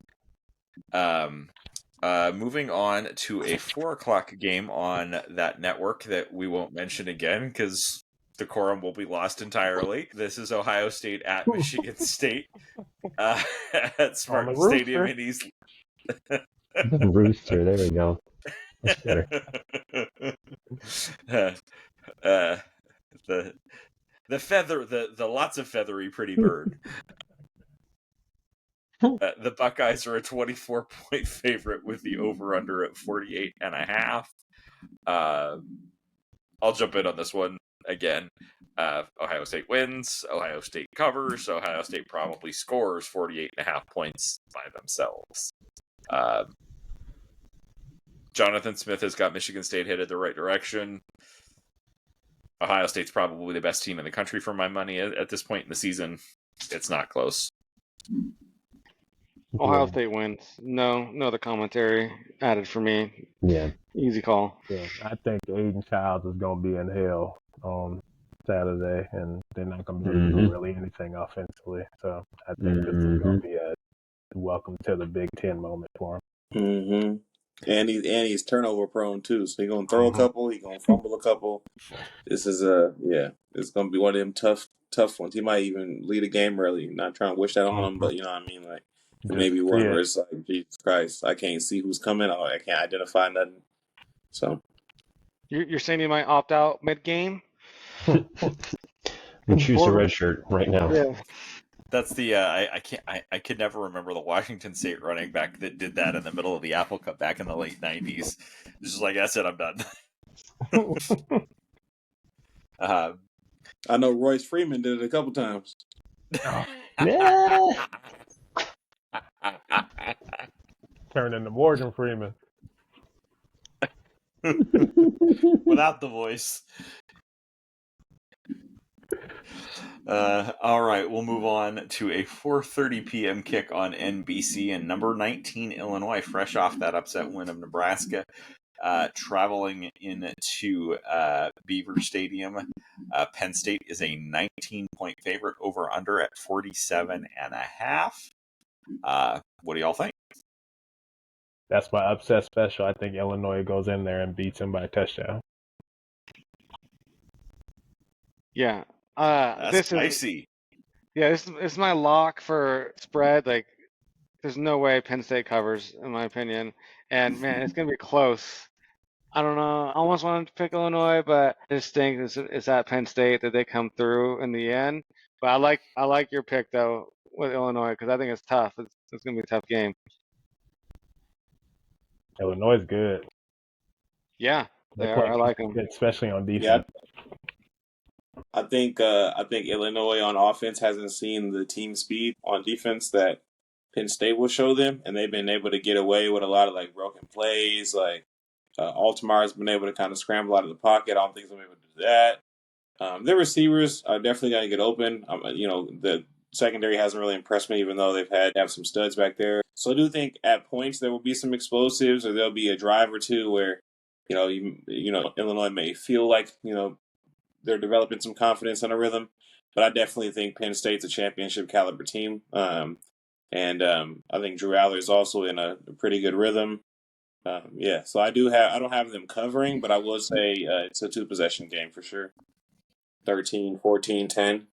Moving on to a 4:00 game on that network that we won't mention again because decorum will be lost entirely. This is Ohio State at Michigan State at Spartan Stadium in East. The rooster. There we go. That's better. The feather, the lots of feathery pretty bird. The Buckeyes are a 24-point favorite with the over-under at 48.5. I'll jump in on this one again. Ohio State wins. Ohio State covers. Ohio State probably scores 48.5 points by themselves. Jonathan Smith has got Michigan State headed the right direction. Ohio State's probably the best team in the country for my money at this point in the season. It's not close. Ohio State wins. No other commentary added for me. Yeah. Easy call. Yeah, I think Aiden Childs is going to be in hell on Saturday, and they're not going to be able to do really anything offensively. So I think this is going to be a welcome to the Big Ten moment for him. And he's turnover prone too, so he's gonna throw a couple, he's gonna fumble a couple. This is it's gonna be one of them tough ones. He might even lead a game early. Not trying to wish that on him, but you know what I mean. Like maybe one where it's like Jesus Christ, I can't see who's coming. I can't identify nothing. So You're saying he might opt out mid-game? We choose a red shirt right now. Yeah. That's the I could never remember the Washington State running back that did that in the middle of the Apple Cup back in the late '90s. It's just like, that's it, I'm done. I know Royce Freeman did it a couple times. Yeah. Turned into Morgan Freeman. Without the voice. All right, we'll move on to a 4:30 p.m. kick on NBC, and number 19 Illinois, fresh off that upset win of Nebraska, traveling into Beaver Stadium. Penn State is a 19-point favorite, over under at 47.5. What do y'all think? That's my upset special. I think Illinois goes in there and beats him by a touchdown. Yeah. That's This spicy. this is my lock for spread. Like, there's no way Penn State covers, in my opinion. And man, it's gonna be close. I don't know. I almost wanted to pick Illinois, but I just think it's at Penn State that they come through in the end. But I like your pick though with Illinois because I think it's tough. It's gonna be a tough game. Illinois is good. Yeah, they They're are. I like them. good, especially on defense. Yeah. I think Illinois on offense hasn't seen the team speed on defense that Penn State will show them, and they've been able to get away with a lot of like broken plays. Like Altamar's been able to kind of scramble out of the pocket. I don't think they'll be able to do that. Their receivers are definitely going to get open. The secondary hasn't really impressed me, even though they've have some studs back there. So I do think at points there will be some explosives, or there'll be a drive or two where Illinois may feel like they're developing some confidence and a rhythm. But I definitely think Penn State's a championship caliber team. I think Drew Aller is also in a pretty good rhythm. So I don't have them covering, but I will say it's a 2-possession game for sure. 13, 14, 10.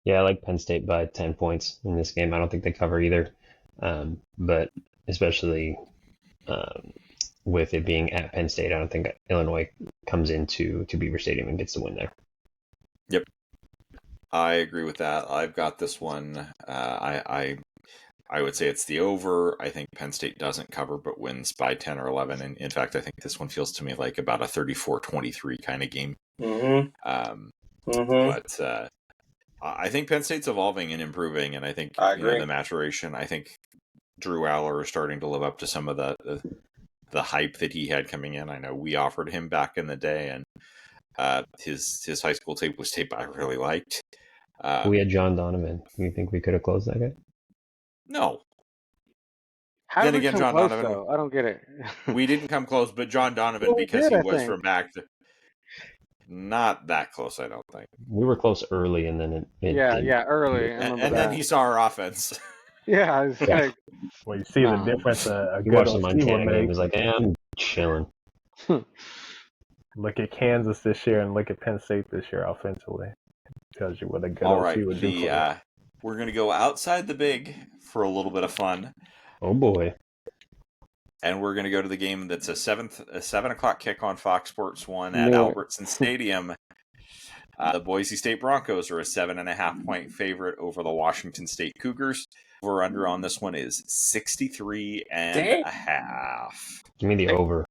Yeah, I like Penn State by 10 points in this game. I don't think they cover either. But especially with it being at Penn State, I don't think Illinois comes into Beaver Stadium and gets the win there. Yep. I agree with that. I've got this one. I would say it's the over. I think Penn State doesn't cover but wins by 10 or 11. And in fact, I think this one feels to me like about a 34-23 kind of game. Mm-hmm. But I think Penn State's evolving and improving, and I think the maturation. I think Drew Aller is starting to live up to some of the hype that he had coming in. I know we offered him back in the day, and his high school tape was tape I really liked. We had John Donovan. You think we could have closed that guy? No. How Then did we again, come John close, Donovan. though? I don't get it. We didn't come close, but John Donovan, Well, we because did, he I was think. from back. Not that close, I don't think. We were close early, and then it early. I And remember then that. he saw our offense. Yeah, I was Yeah. like, Well, you see the difference a He good watched the OC Montana will game. make. He was like, I'm chilling. Look at Kansas this year and look at Penn State this year offensively. Tells you what a good All OC right, would do for you. we're going to go outside the big for a little bit of fun. Oh boy. And we're going to go to the game that's a 7 o'clock kick on Fox Sports 1 at Knew it. Albertson Stadium. The Boise State Broncos are a 7.5-point favorite over the Washington State Cougars. Over under on this one is 63.5. Give me the over.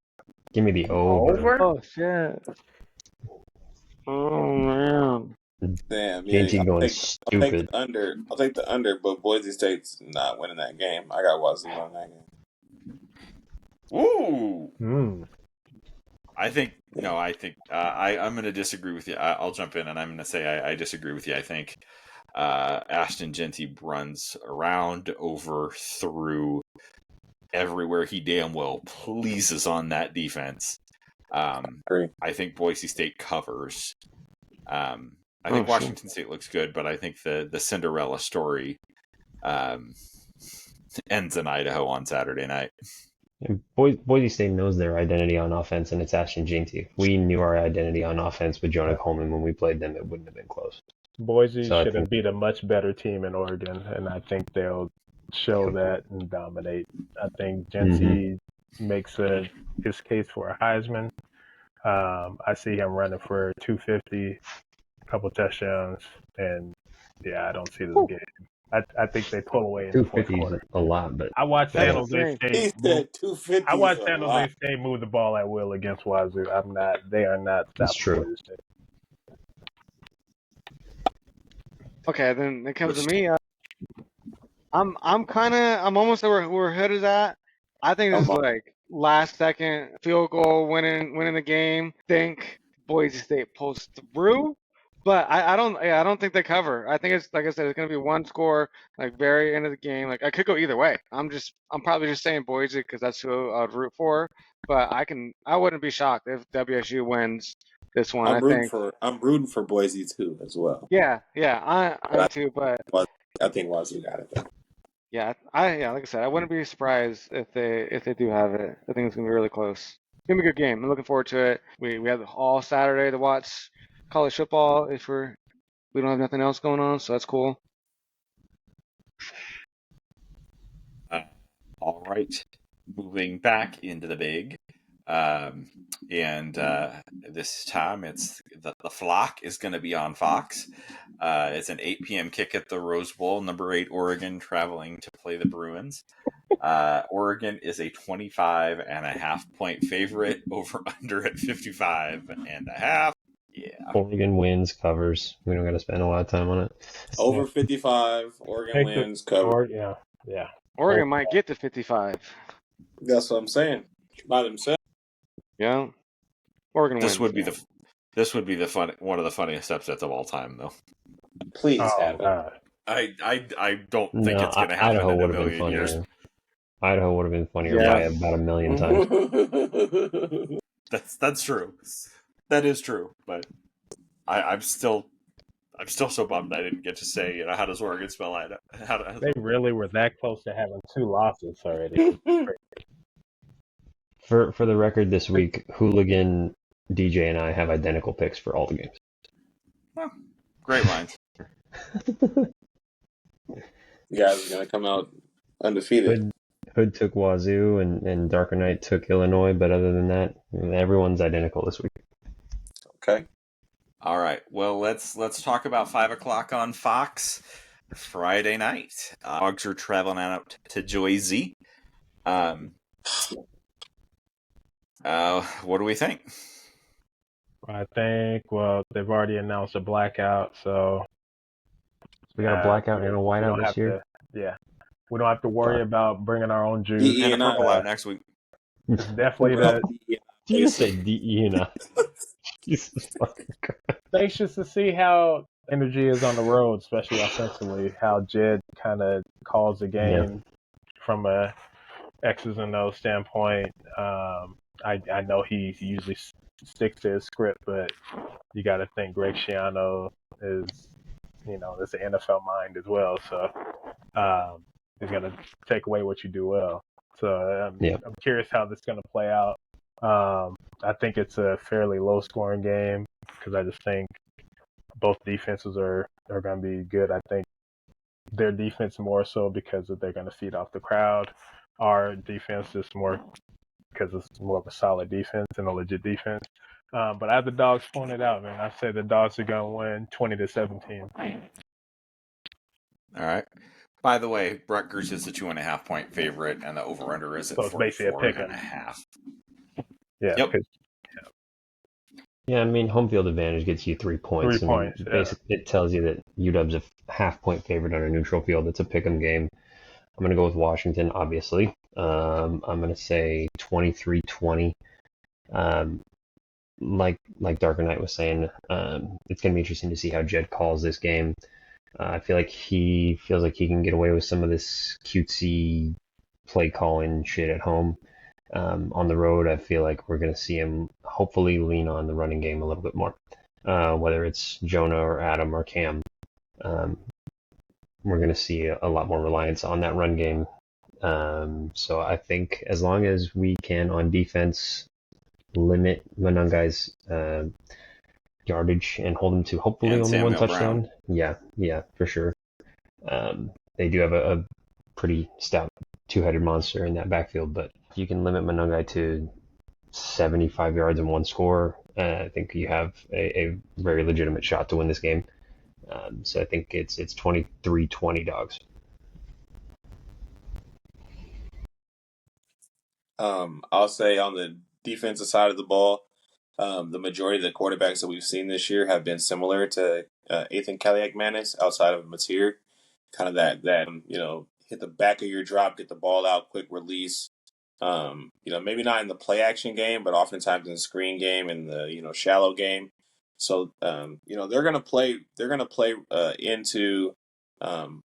Give me the over. oh, shit. Oh, man. Damn, yeah. JT going stupid. I'll take the under, but Boise State's not winning that game. I got Wazoo on that game. Ooh. I'm going to disagree with you. I'll jump in and I'm going to say I disagree with you. I think Ashton Genty runs around over through everywhere he damn well pleases on that defense. Agree. I think Boise State covers. I think Washington State looks good, but I think the Cinderella story ends in Idaho on Saturday night. And Boise State knows their identity on offense, and it's Ashton Genty. If we knew our identity on offense with Jonah Coleman when we played them, it wouldn't have been close. Boise So should have beat a much better team in Oregon, and I think they'll show that and dominate. I think Jency makes his case for a Heisman. I see him running for 250, a couple touchdowns, and yeah, I don't see this game. I think they pull away in the fourth 250 is quarter. a lot, but I watched That's San Jose insane. He State move. said 250. I watched is San a Jose lot. State move the ball at will against Wazoo. They are not That's stopping true. Boise State. Okay, then it comes to me. I'm almost where Hood is at. I think this is like last second field goal winning the game. Think Boise State pulls through, but I don't think they cover. I think it's like I said, it's gonna be one score, like very end of the game. Like I could go either way. I'm probably just saying Boise because that's who I'd root for. But I wouldn't be shocked if WSU wins this one. I'm rooting for Boise too as well. Yeah, I am too. But I think Wazoo got it though. yeah, like I said, I wouldn't be surprised if they do have it. I think it's gonna be really close. It's gonna be a good game. I'm looking forward to it. We have all Saturday to watch college football if we don't have nothing else going on, so that's cool. All right, moving back into the big, and this time it's the flock is going to be on Fox. It's an 8 p.m. kick at the Rose Bowl. Number 8 Oregon traveling to play the Bruins. Oregon is a 25.5 point favorite. Over under at 55.5. Yeah. Oregon wins, covers. We don't got to spend a lot of time on it. Over 55. Oregon wins, cover. Yeah. Oregon might get to 55. That's what I'm saying. By themselves. Yeah. Oregon wins. This would be the one of the funniest upsets of all time, though. Please have it. I don't think it's going to happen Idaho in a would have been million funnier. years. Idaho would have been funnier Yeah. by about 1 million times. That's true. That is true. But I'm still so bummed I didn't get to say, how does Oregon spell Idaho? They really were that close to having 2 losses already. For the record, this week, Hooligan, DJ, and I have identical picks for all the games. Well, great minds. You guys are going to come out undefeated. Hood took Wazoo and Darker Knight took Illinois, but other than that, everyone's identical this week. Okay. All right. Well, let's talk about 5 o'clock on Fox Friday night. Dogs are traveling out to Jersey. What do we think? I think, they've already announced a blackout, so We got a blackout and a whiteout this year. We don't have to worry about bringing our own juice. And a purple out next week. It's definitely that. You said DE and I. Jesus fucking Christ. Anxious to see how energy is on the road, especially offensively. How Jed kind of calls the game from a X's and O's standpoint. I know he usually sticks to his script, but you got to think Greg Schiano is, it's an NFL mind as well. So he's going to take away what you do well. So I'm curious how this is going to play out. I think it's a fairly low-scoring game because I just think both defenses are going to be good. I think their defense more so because they're going to feed off the crowd. Our defense is more because it's more of a solid defense and a legit defense. But I have the Dogs pointed out, man. I say the Dogs are going to win 20-17. All right. By the way, Rutgers is the 2.5 point favorite, and the over/under is at So it's basically a pick 44.5. Yeah. Yep. Yeah, I mean, home field advantage gets you 3 points. 3 points, yeah. Basically, it tells you that UW's a half-point favorite on a neutral field. It's a pick'em game. I'm going to go with Washington, obviously. I'm going to say 23-20. Like Darker Knight was saying, it's going to be interesting to see how Jed calls this game. I feel like he feels like he can get away with some of this cutesy play calling shit at home. On the road, I feel like we're going to see him hopefully lean on the running game a little bit more. Whether it's Jonah or Adam or Cam, we're going to see a lot more reliance on that run game. So I think as long as we can on defense limit Manungai's yardage and hold him to hopefully And only Samuel one touchdown. Brown. Yeah, for sure. They do have a pretty stout two-headed monster in that backfield. But if you can limit Monangai to 75 yards and one score, I think you have a very legitimate shot to win this game. So I think it's 23-20 Dogs. I'll say on the defensive side of the ball, the majority of the quarterbacks that we've seen this year have been similar to Ethan Kaliak-Manis outside of Mateer. Kind of that hit the back of your drop, get the ball out, quick release. Maybe not in the play action game, but oftentimes in the screen game and the shallow game. So they're gonna play into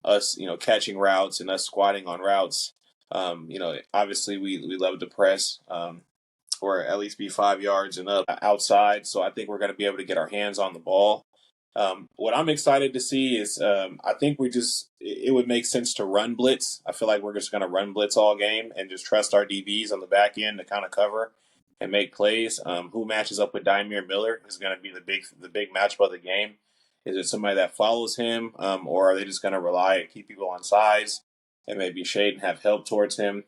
us catching routes and us squatting on routes. Obviously we love to press, or at least be 5 yards and up outside. So I think we're going to be able to get our hands on the ball. What I'm excited to see is I think it would make sense to run blitz. I feel like we're just going to run blitz all game and just trust our DBs on the back end to kind of cover and make plays. Who matches up with Dymere Miller is going to be the big matchup of the game. Is it somebody that follows him, or are they just going to rely and keep people on size and maybe shade and have help towards him?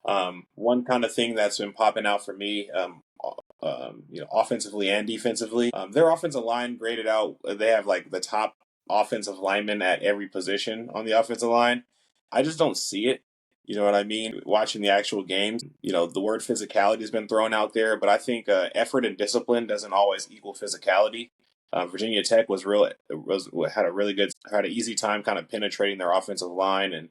One kind of thing that's been popping out for me, offensively and defensively, their offensive line graded out. They have like the top offensive linemen at every position on the offensive line. I just don't see it. You know what I mean? Watching the actual games, the word physicality has been thrown out there, but I think effort and discipline doesn't always equal physicality. Virginia Tech had an easy time kind of penetrating their offensive line and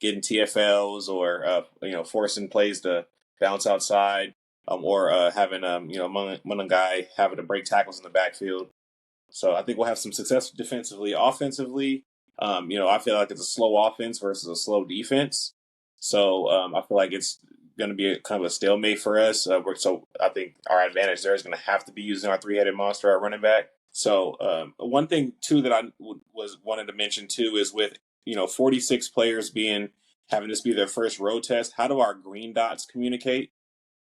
getting TFLs or forcing plays to bounce outside, or having Monangai having to break tackles in the backfield. So I think we'll have some success defensively. Offensively, I feel like it's a slow offense versus a slow defense. So I feel like it's going to be kind of a stalemate for us. So I think our advantage there is going to have to be using our three-headed monster at running back. So one thing too that I wanted to mention too is with 46 players having this be their first road test. How do our green dots communicate,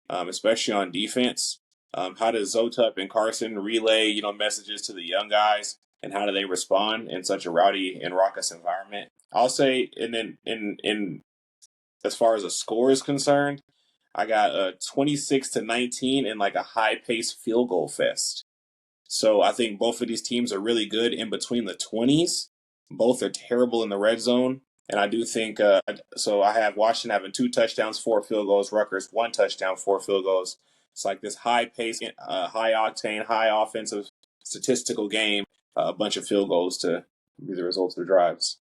especially on defense? How does Zotup and Carson relay messages to the young guys, and how do they respond in such a rowdy and raucous environment? I'll say, and then in as far as a score is concerned, I got 26-19 in like a high-paced field goal fest. So I think both of these teams are really good in between the 20s. Both are terrible in the red zone. And I do think, so I have Washington having 2 touchdowns, 4 field goals, Rutgers 1 touchdown, 4 field goals. It's like this high-paced, high-octane, high offensive statistical game, a bunch of field goals to be the results of the drives.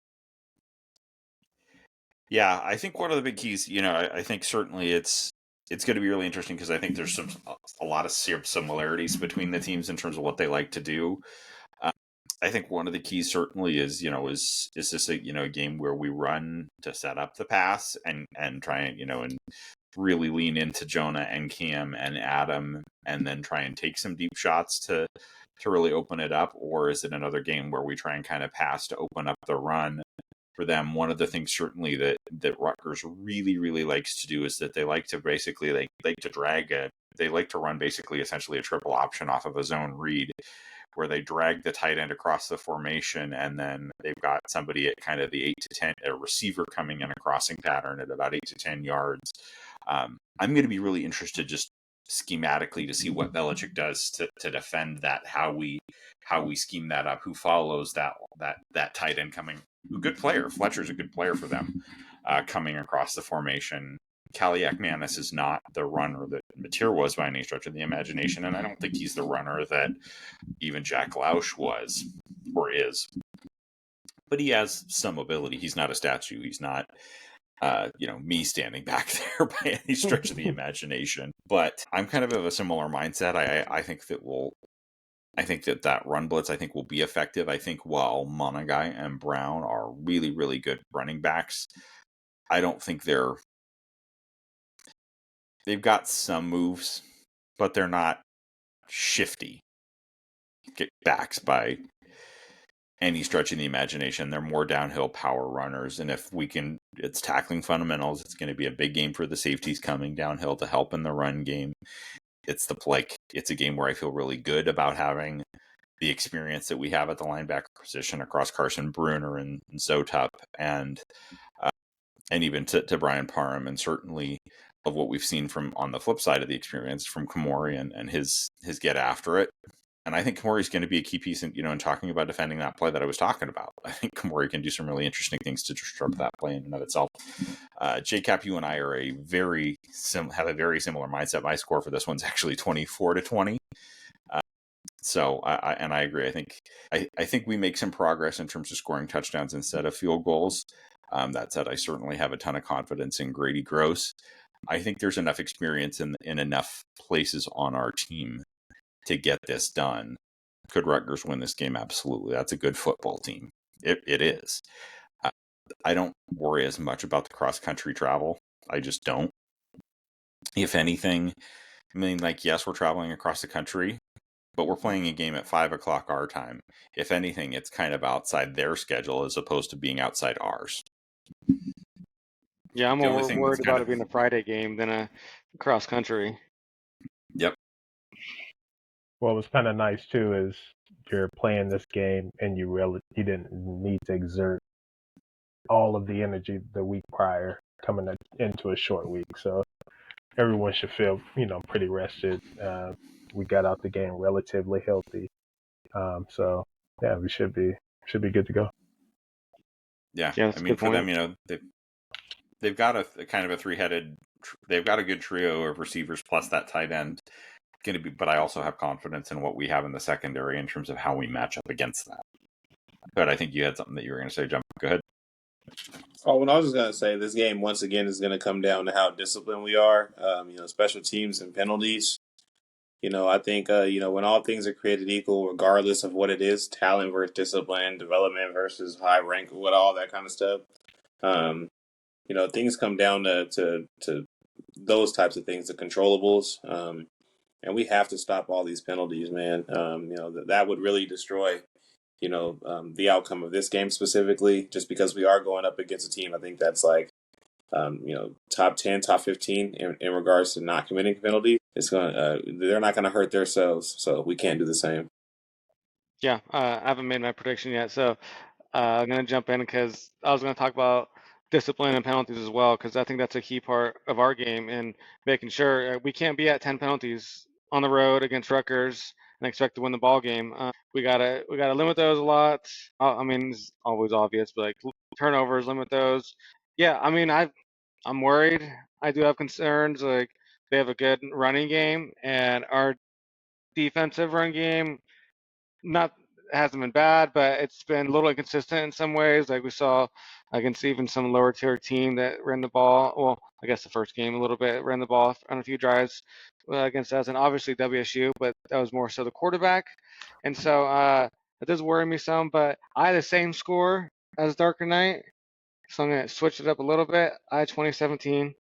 Yeah, I think one of the big keys, I think certainly it's going to be really interesting because I think there's a lot of similarities between the teams in terms of what they like to do. I think one of the keys certainly is this a game where we run to set up the pass and try and and really lean into Jonah and Cam and Adam and then try and take some deep shots to really open it up, or is it another game where we try and kind of pass to open up the run for them? One of the things certainly that Rutgers really, really likes to do is that they like to basically they like to run basically essentially a triple option off of a zone read, where they drag the tight end across the formation, and then they've got somebody at kind of the 8 to 10, a receiver coming in a crossing pattern at about 8 to 10 yards. I'm going to be really interested just schematically to see what Belichick does to defend that, how we scheme that up, who follows that tight end coming. A good player. Fletcher's a good player for them, coming across the formation. Kaliak-Manis is not the runner that Mateer was by any stretch of the imagination, and I don't think he's the runner that even Jack Lausch was or is. But he has some mobility. He's not a statue. He's not, me standing back there by any stretch of the imagination. But I'm kind of a similar mindset. I think that run blitz, I think, will be effective. I think while Monangai and Brown are really, really good running backs, I don't think they've got some moves, but they're not shifty backs by any stretch of the imagination. They're more downhill power runners. And if it's tackling fundamentals, it's going to be a big game for the safeties coming downhill to help in the run game. It's a game where I feel really good about having the experience that we have at the linebacker position across Carson Bruner and Zotup and and even to Brian Parham, and certainly of what we've seen from on the flip side of the experience from Kamori and his get after it. And I think Kamori is going to be a key piece in, in talking about defending that play that I was talking about. I think Kamori can do some really interesting things to disrupt that play in and of itself. JCap, you and I are have a very similar mindset. My score for this one's actually 24-20. So I agree. I think we make some progress in terms of scoring touchdowns instead of field goals. That said, I certainly have a ton of confidence in Grady Gross. I think there's enough experience in enough places on our team to get this done. Could Rutgers win this game? Absolutely. That's a good football team. It is. I don't worry as much about the cross-country travel. I just don't. If anything, I mean, yes, we're traveling across the country, but we're playing a game at 5 o'clock our time. If anything, it's kind of outside their schedule as opposed to being outside ours. Yeah, I'm more worried about it being a Friday game than a cross country. Yep. What was kind of nice too is you're playing this game and you didn't need to exert all of the energy the week prior coming into a short week. So everyone should feel, pretty rested. We got out the game relatively healthy. So yeah, we should be good to go. Yeah. I mean, for them, they've got a kind of a three-headed, they've got a good trio of receivers plus that tight end. But I also have confidence in what we have in the secondary in terms of how we match up against that. But I think you had something that you were going to say, Jump. Go ahead. Oh, well, I was just going to say this game, once again, is going to come down to how disciplined we are, special teams and penalties. I think, when all things are created equal, regardless of what it is, talent versus discipline, development versus high rank, all that kind of stuff, things come down to those types of things, the controllables. And we have to stop all these penalties, man. That would really destroy, the outcome of this game specifically, just because we are going up against a team. I think that's top 10, top 15 in regards to not committing penalties. They're not going to hurt themselves, so we can't do the same. Yeah, I haven't made my prediction yet, so I'm going to jump in because I was going to talk about discipline and penalties as well, because I think that's a key part of our game and making sure we can't be at 10 penalties on the road against Rutgers and expect to win the ball game. We gotta limit those a lot. I mean, it's always obvious, but turnovers, limit those. Yeah, I mean, I'm worried. I do have concerns. They have a good running game, and our defensive run game hasn't been bad, but it's been a little inconsistent in some ways. Like we saw against even some lower tier team that ran the ball. Well, I guess the first game a little bit ran the ball on a few drives against us, and obviously WSU, but that was more so the quarterback. And so it does worry me some. But I had the same score as Darker Knight, so I'm gonna switch it up a little bit. I had 2017.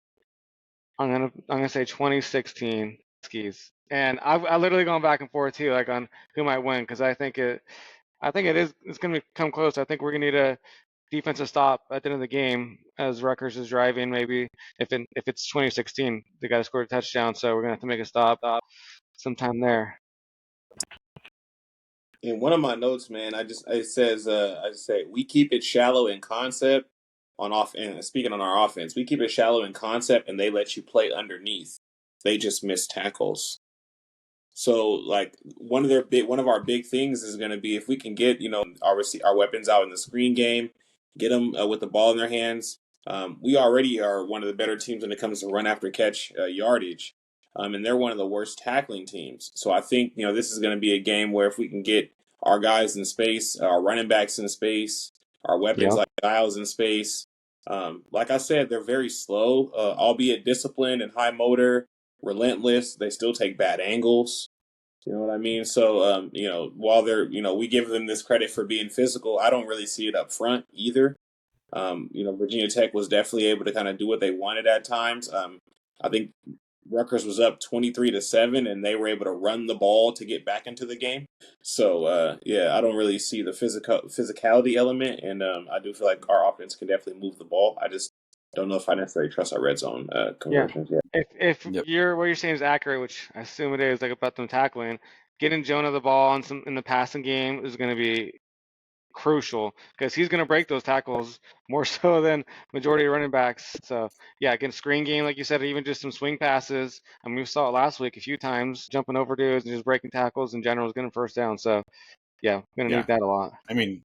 I'm gonna say 2016 Huskies. And I've literally gone back and forth too, on who might win, because I think it's going to come close. I think we're going to need a defensive stop at the end of the game as Rutgers is driving. Maybe if it's 2016, they got to score a touchdown, so we're going to have to make a stop sometime there. In one of my notes, man, it says I say we keep it shallow in concept on off. And speaking on our offense, we keep it shallow in concept, and they let you play underneath. They just miss tackles. So, one of our big things is going to be if we can get our weapons out in the screen game, get them with the ball in their hands. We already are one of the better teams when it comes to run after catch yardage, and they're one of the worst tackling teams. So I think this is going to be a game where if we can get our guys in space, our running backs in space, our weapons like Giles in space. Like I said, they're very slow, albeit disciplined and high motor. Relentless. They still take bad angles. You know what I mean? So, while we give them this credit for being physical, I don't really see it up front either. Virginia Tech was definitely able to kind of do what they wanted at times. I think Rutgers was up 23-7, and they were able to run the ball to get back into the game. So, I don't really see the physicality element, and I do feel like our offense can definitely move the ball. I just don't know if I necessarily trust our red zone conversions yet. If what you're saying is accurate, which I assume it is, about them tackling, getting Jonah the ball in the passing game is going to be crucial because he's going to break those tackles more so than majority of running backs. So yeah, against screen game, like you said, even just some swing passes. I mean, we saw it last week a few times, jumping over dudes and just breaking tackles in general is getting first down. So yeah, going to need that a lot. I mean,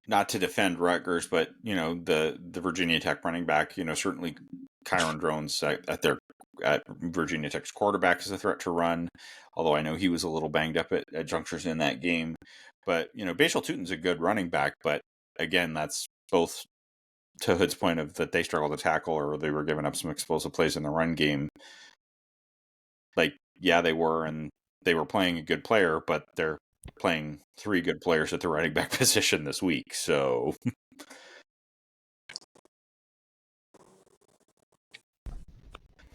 not to defend Rutgers, but the Virginia Tech running back, certainly Kyron Drones at Virginia Tech's quarterback is a threat to run. Although I know he was a little banged up at junctures in that game. But Bashal Tutin's a good running back, but again, that's both to Hood's point of that they struggled to tackle or they were giving up some explosive plays in the run game. Like, yeah, they were, and they were playing a good player, but they're playing 3 good players at the running back position this week, so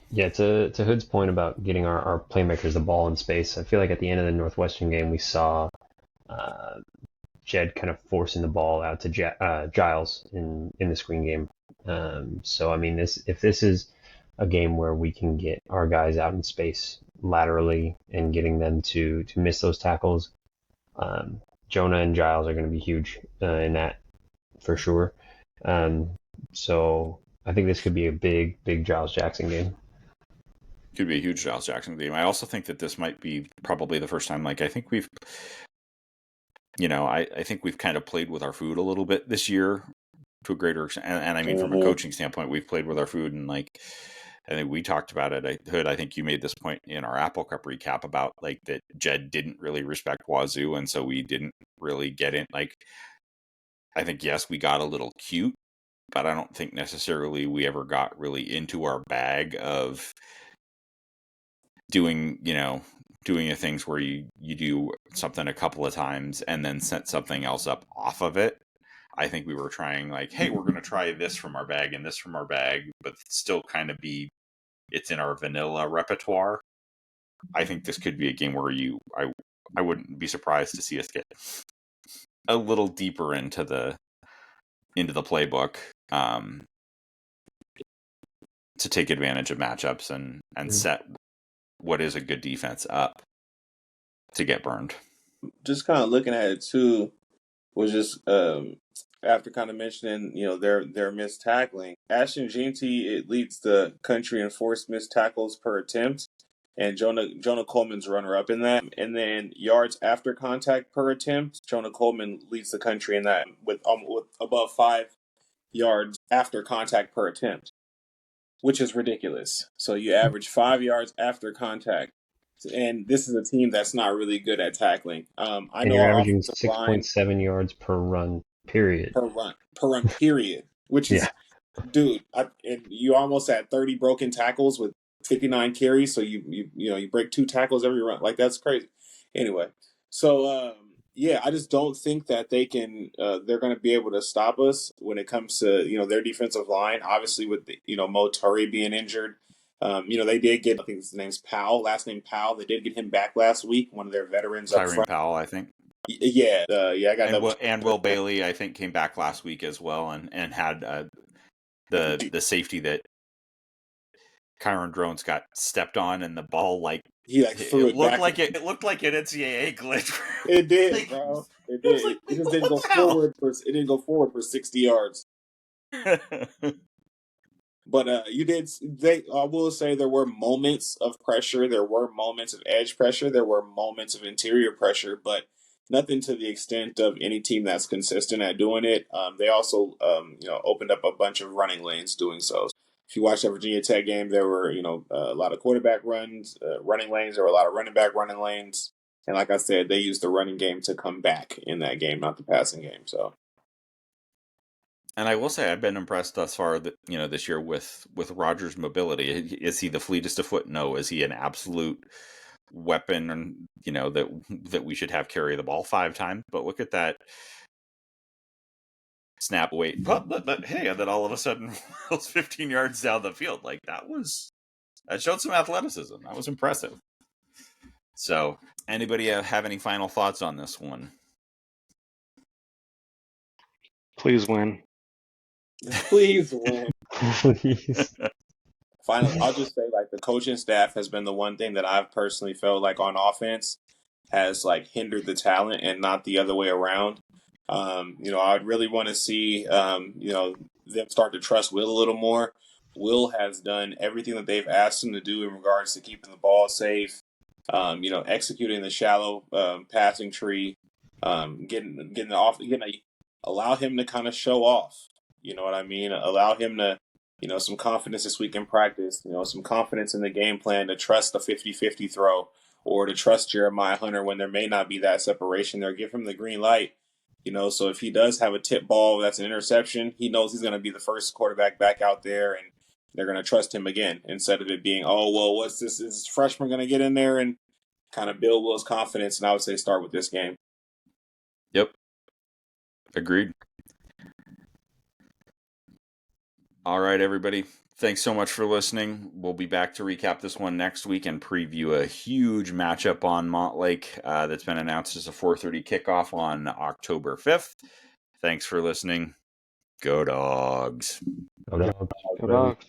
Yeah, to Hood's point about getting our playmakers the ball in space, I feel like at the end of the Northwestern game we saw Jed kind of forcing the ball out to Giles in the screen game. So I mean, if this is a game where we can get our guys out in space laterally and getting them to miss those tackles, Jonah and Giles are going to be huge in that for sure. So I think this could be a big Giles Jackson game. Could be a huge Giles Jackson game. I also think that this might be probably the first time. Like, I think we've, I think we've kind of played with our food a little bit this year to a greater extent. And I mean, from a coaching standpoint, we've played with our food, and like, I think we talked about it. Hood, I think you made this point in our Apple Cup recap about like that Jed didn't really respect Wazoo, and so we didn't really get in. Like, I think, yes, we got a little cute, but I don't think necessarily we ever got really into our bag of doing the things where you do something a couple of times and then set something else up off of it. I think we were trying like, hey, we're going to try this from our bag and this from our bag, but still kind of it's in our vanilla repertoire. I think this could be a game where I wouldn't be surprised to see us get a little deeper into the playbook to take advantage of matchups and set what is a good defense up to get burned. Just kind of looking at it too, was just after kind of mentioning their missed tackling. Ashton Jeanty, it leads the country in forced missed tackles per attempt, and Jonah Coleman's runner up in that. And then yards after contact per attempt, Jonah Coleman leads the country in that with above 5 yards after contact per attempt, which is ridiculous. So you average 5 yards after contact, and this is a team that's not really good at tackling. I know you're averaging 6.7 yards per run, period. Per run, period. Which is, dude, and you almost had 30 broken tackles with 59 carries. So you break 2 tackles every run. Like, that's crazy. Anyway, so I just don't think that they can. They're going to be able to stop us when it comes to their defensive line. Obviously, with Mo Turry being injured, they did get, I think his name's Powell, last name Powell. They did get him back last week. One of their veterans up front. Powell, I think. Yeah, I got and Will Bailey, I think, came back last week as well, and had the safety that Kyron Drones got stepped on, and the ball he threw it looked back. like it looked like an NCAA glitch. It did, bro. It did. It just didn't go forward it didn't go forward for 60 yards. But I will say there were moments of pressure. There were moments of edge pressure. There were moments of interior pressure, but nothing to the extent of any team that's consistent at doing it. They also, opened up a bunch of running lanes doing so. If you watch the Virginia Tech game, there were, a lot of quarterback runs, running lanes. There were a lot of running back running lanes. And like I said, they used the running game to come back in that game, not the passing game. So. And I will say I've been impressed thus far that this year with Rogers' mobility. Is he the fleetest of foot? No. Is he an absolute weapon? And that we should have carry the ball 5 times. But look at that snap wait. But hey, and then all of a sudden was 15 yards down the field. Like that showed some athleticism. That was impressive. So, anybody have any final thoughts on this one? Please win. Please win. Please. Finally, I'll just say, the coaching staff has been the one thing that I've personally felt like on offense has hindered the talent and not the other way around. I'd really want to see, them start to trust Will a little more. Will has done everything that they've asked him to do in regards to keeping the ball safe, executing the shallow passing tree, allow him to kind of show off. You know what I mean? Allow him to, some confidence this week in practice, some confidence in the game plan to trust the 50-50 throw or to trust Jeremiah Hunter when there may not be that separation there. Give him the green light. So if he does have a tip ball that's an interception, he knows he's going to be the first quarterback back out there, and they're going to trust him again instead of it being, oh, well, what's this? Is this freshman going to get in there and kind of build Will's confidence? And I would say start with this game. Yep. Agreed. All right, everybody. Thanks so much for listening. We'll be back to recap this one next week and preview a huge matchup on Montlake that's been announced as a 4:30 kickoff on October 5th. Thanks for listening. Go Dogs. Go Dogs. Good luck.